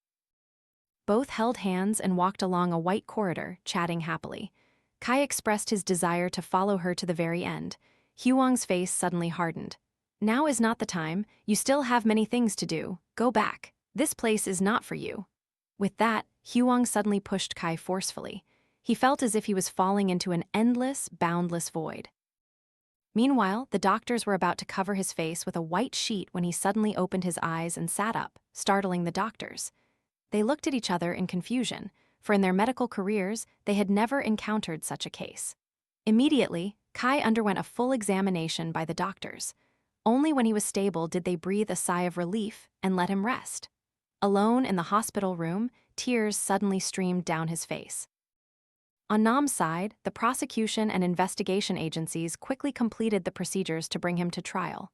A: Both held hands and walked along a white corridor, chatting happily. Kai expressed his desire to follow her to the very end. Huang's face suddenly hardened. "Now is not the time, you still have many things to do, go back. This place is not for you." With that, Huang suddenly pushed Kai forcefully. He felt as if he was falling into an endless, boundless void. Meanwhile, the doctors were about to cover his face with a white sheet when he suddenly opened his eyes and sat up, startling the doctors. They looked at each other in confusion, for in their medical careers, they had never encountered such a case. Immediately, Kai underwent a full examination by the doctors. Only when he was stable did they breathe a sigh of relief and let him rest. Alone in the hospital room, tears suddenly streamed down his face. On Nam's side, the prosecution and investigation agencies quickly completed the procedures to bring him to trial.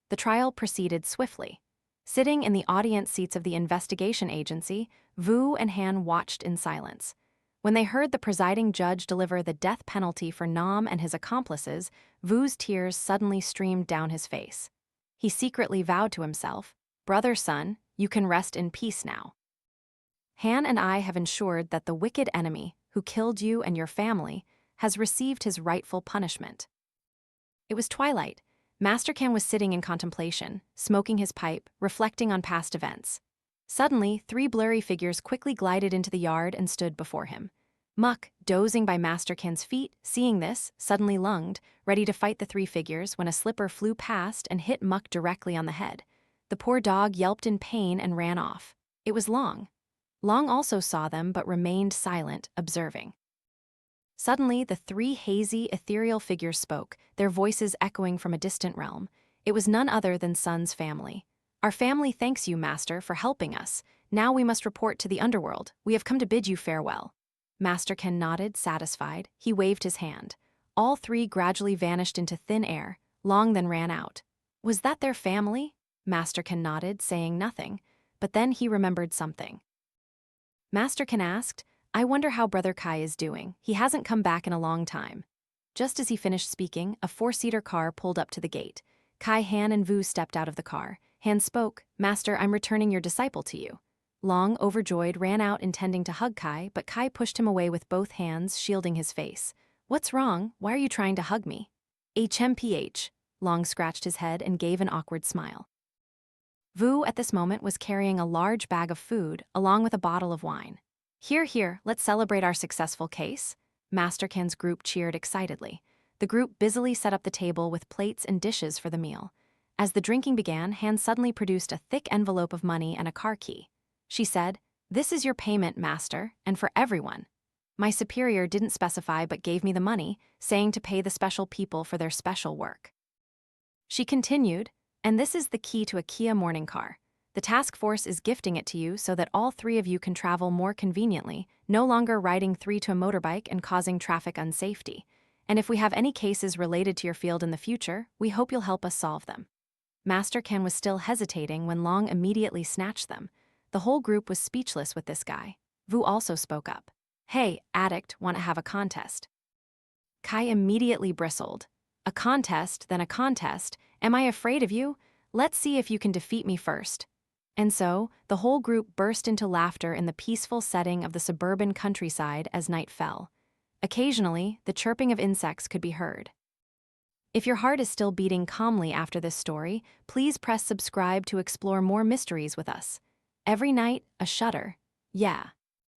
A: The trial proceeded swiftly. Sitting in the audience seats of the investigation agency, Vu and Han watched in silence. When they heard the presiding judge deliver the death penalty for Nam and his accomplices, Vu's tears suddenly streamed down his face. He secretly vowed to himself, "Brother Sun, you can rest in peace now. Han and I have ensured that the wicked enemy, who killed you and your family, has received his rightful punishment." It was twilight. Master Kan was sitting in contemplation, smoking his pipe, reflecting on past events. Suddenly, 3 blurry figures quickly glided into the yard and stood before him. Muck, dozing by Master Kan's feet, seeing this, suddenly lunged, ready to fight the 3 figures when a slipper flew past and hit Muck directly on the head. The poor dog yelped in pain and ran off. It was Long. Long also saw them but remained silent, observing. Suddenly, the 3 hazy, ethereal figures spoke, their voices echoing from a distant realm. It was none other than Sun's family. "Our family thanks you, Master, for helping us. Now we must report to the Underworld. We have come to bid you farewell." Master Kan nodded, satisfied. He waved his hand. All 3 gradually vanished into thin air. Long then ran out. Was that their family? Master Kan nodded, saying nothing. But then he remembered something. Master Kan asked, "I wonder how Brother Kai is doing. He hasn't come back in a long time." Just as he finished speaking, a 4-seater car pulled up to the gate. Kai, Han, and Vu stepped out of the car. Han spoke, "Master, I'm returning your disciple to you." Long, overjoyed, ran out intending to hug Kai, but Kai pushed him away with both hands, shielding his face. "What's wrong? Why are you trying to hug me?" "HMPH." Long scratched his head and gave an awkward smile. Vu, at this moment, was carrying a large bag of food, along with a bottle of wine. Here, let's celebrate our successful case." Master Ken's group cheered excitedly. The group busily set up the table with plates and dishes for the meal. As the drinking began, Han suddenly produced a thick envelope of money and a car key. She said, "This is your payment, Master, and for everyone. My superior didn't specify but gave me the money, saying to pay the special people for their special work." She continued, "And this is the key to a Kia morning car. The task force is gifting it to you so that all three of you can travel more conveniently, no longer riding three to a motorbike and causing traffic unsafety. And if we have any cases related to your field in the future, we hope you'll help us solve them." Master Ken was still hesitating when Long immediately snatched them. The whole group was speechless with this guy. Vu also spoke up. "Hey, addict, want to have a contest?" Kai immediately bristled. "A contest, then a contest. Am I afraid of you? Let's see if you can defeat me first." And so, the whole group burst into laughter in the peaceful setting of the suburban countryside as night fell. Occasionally, the chirping of insects could be heard. If your heart is still beating calmly after this story, please press subscribe to explore more mysteries with us. Every night, a shudder. Yeah.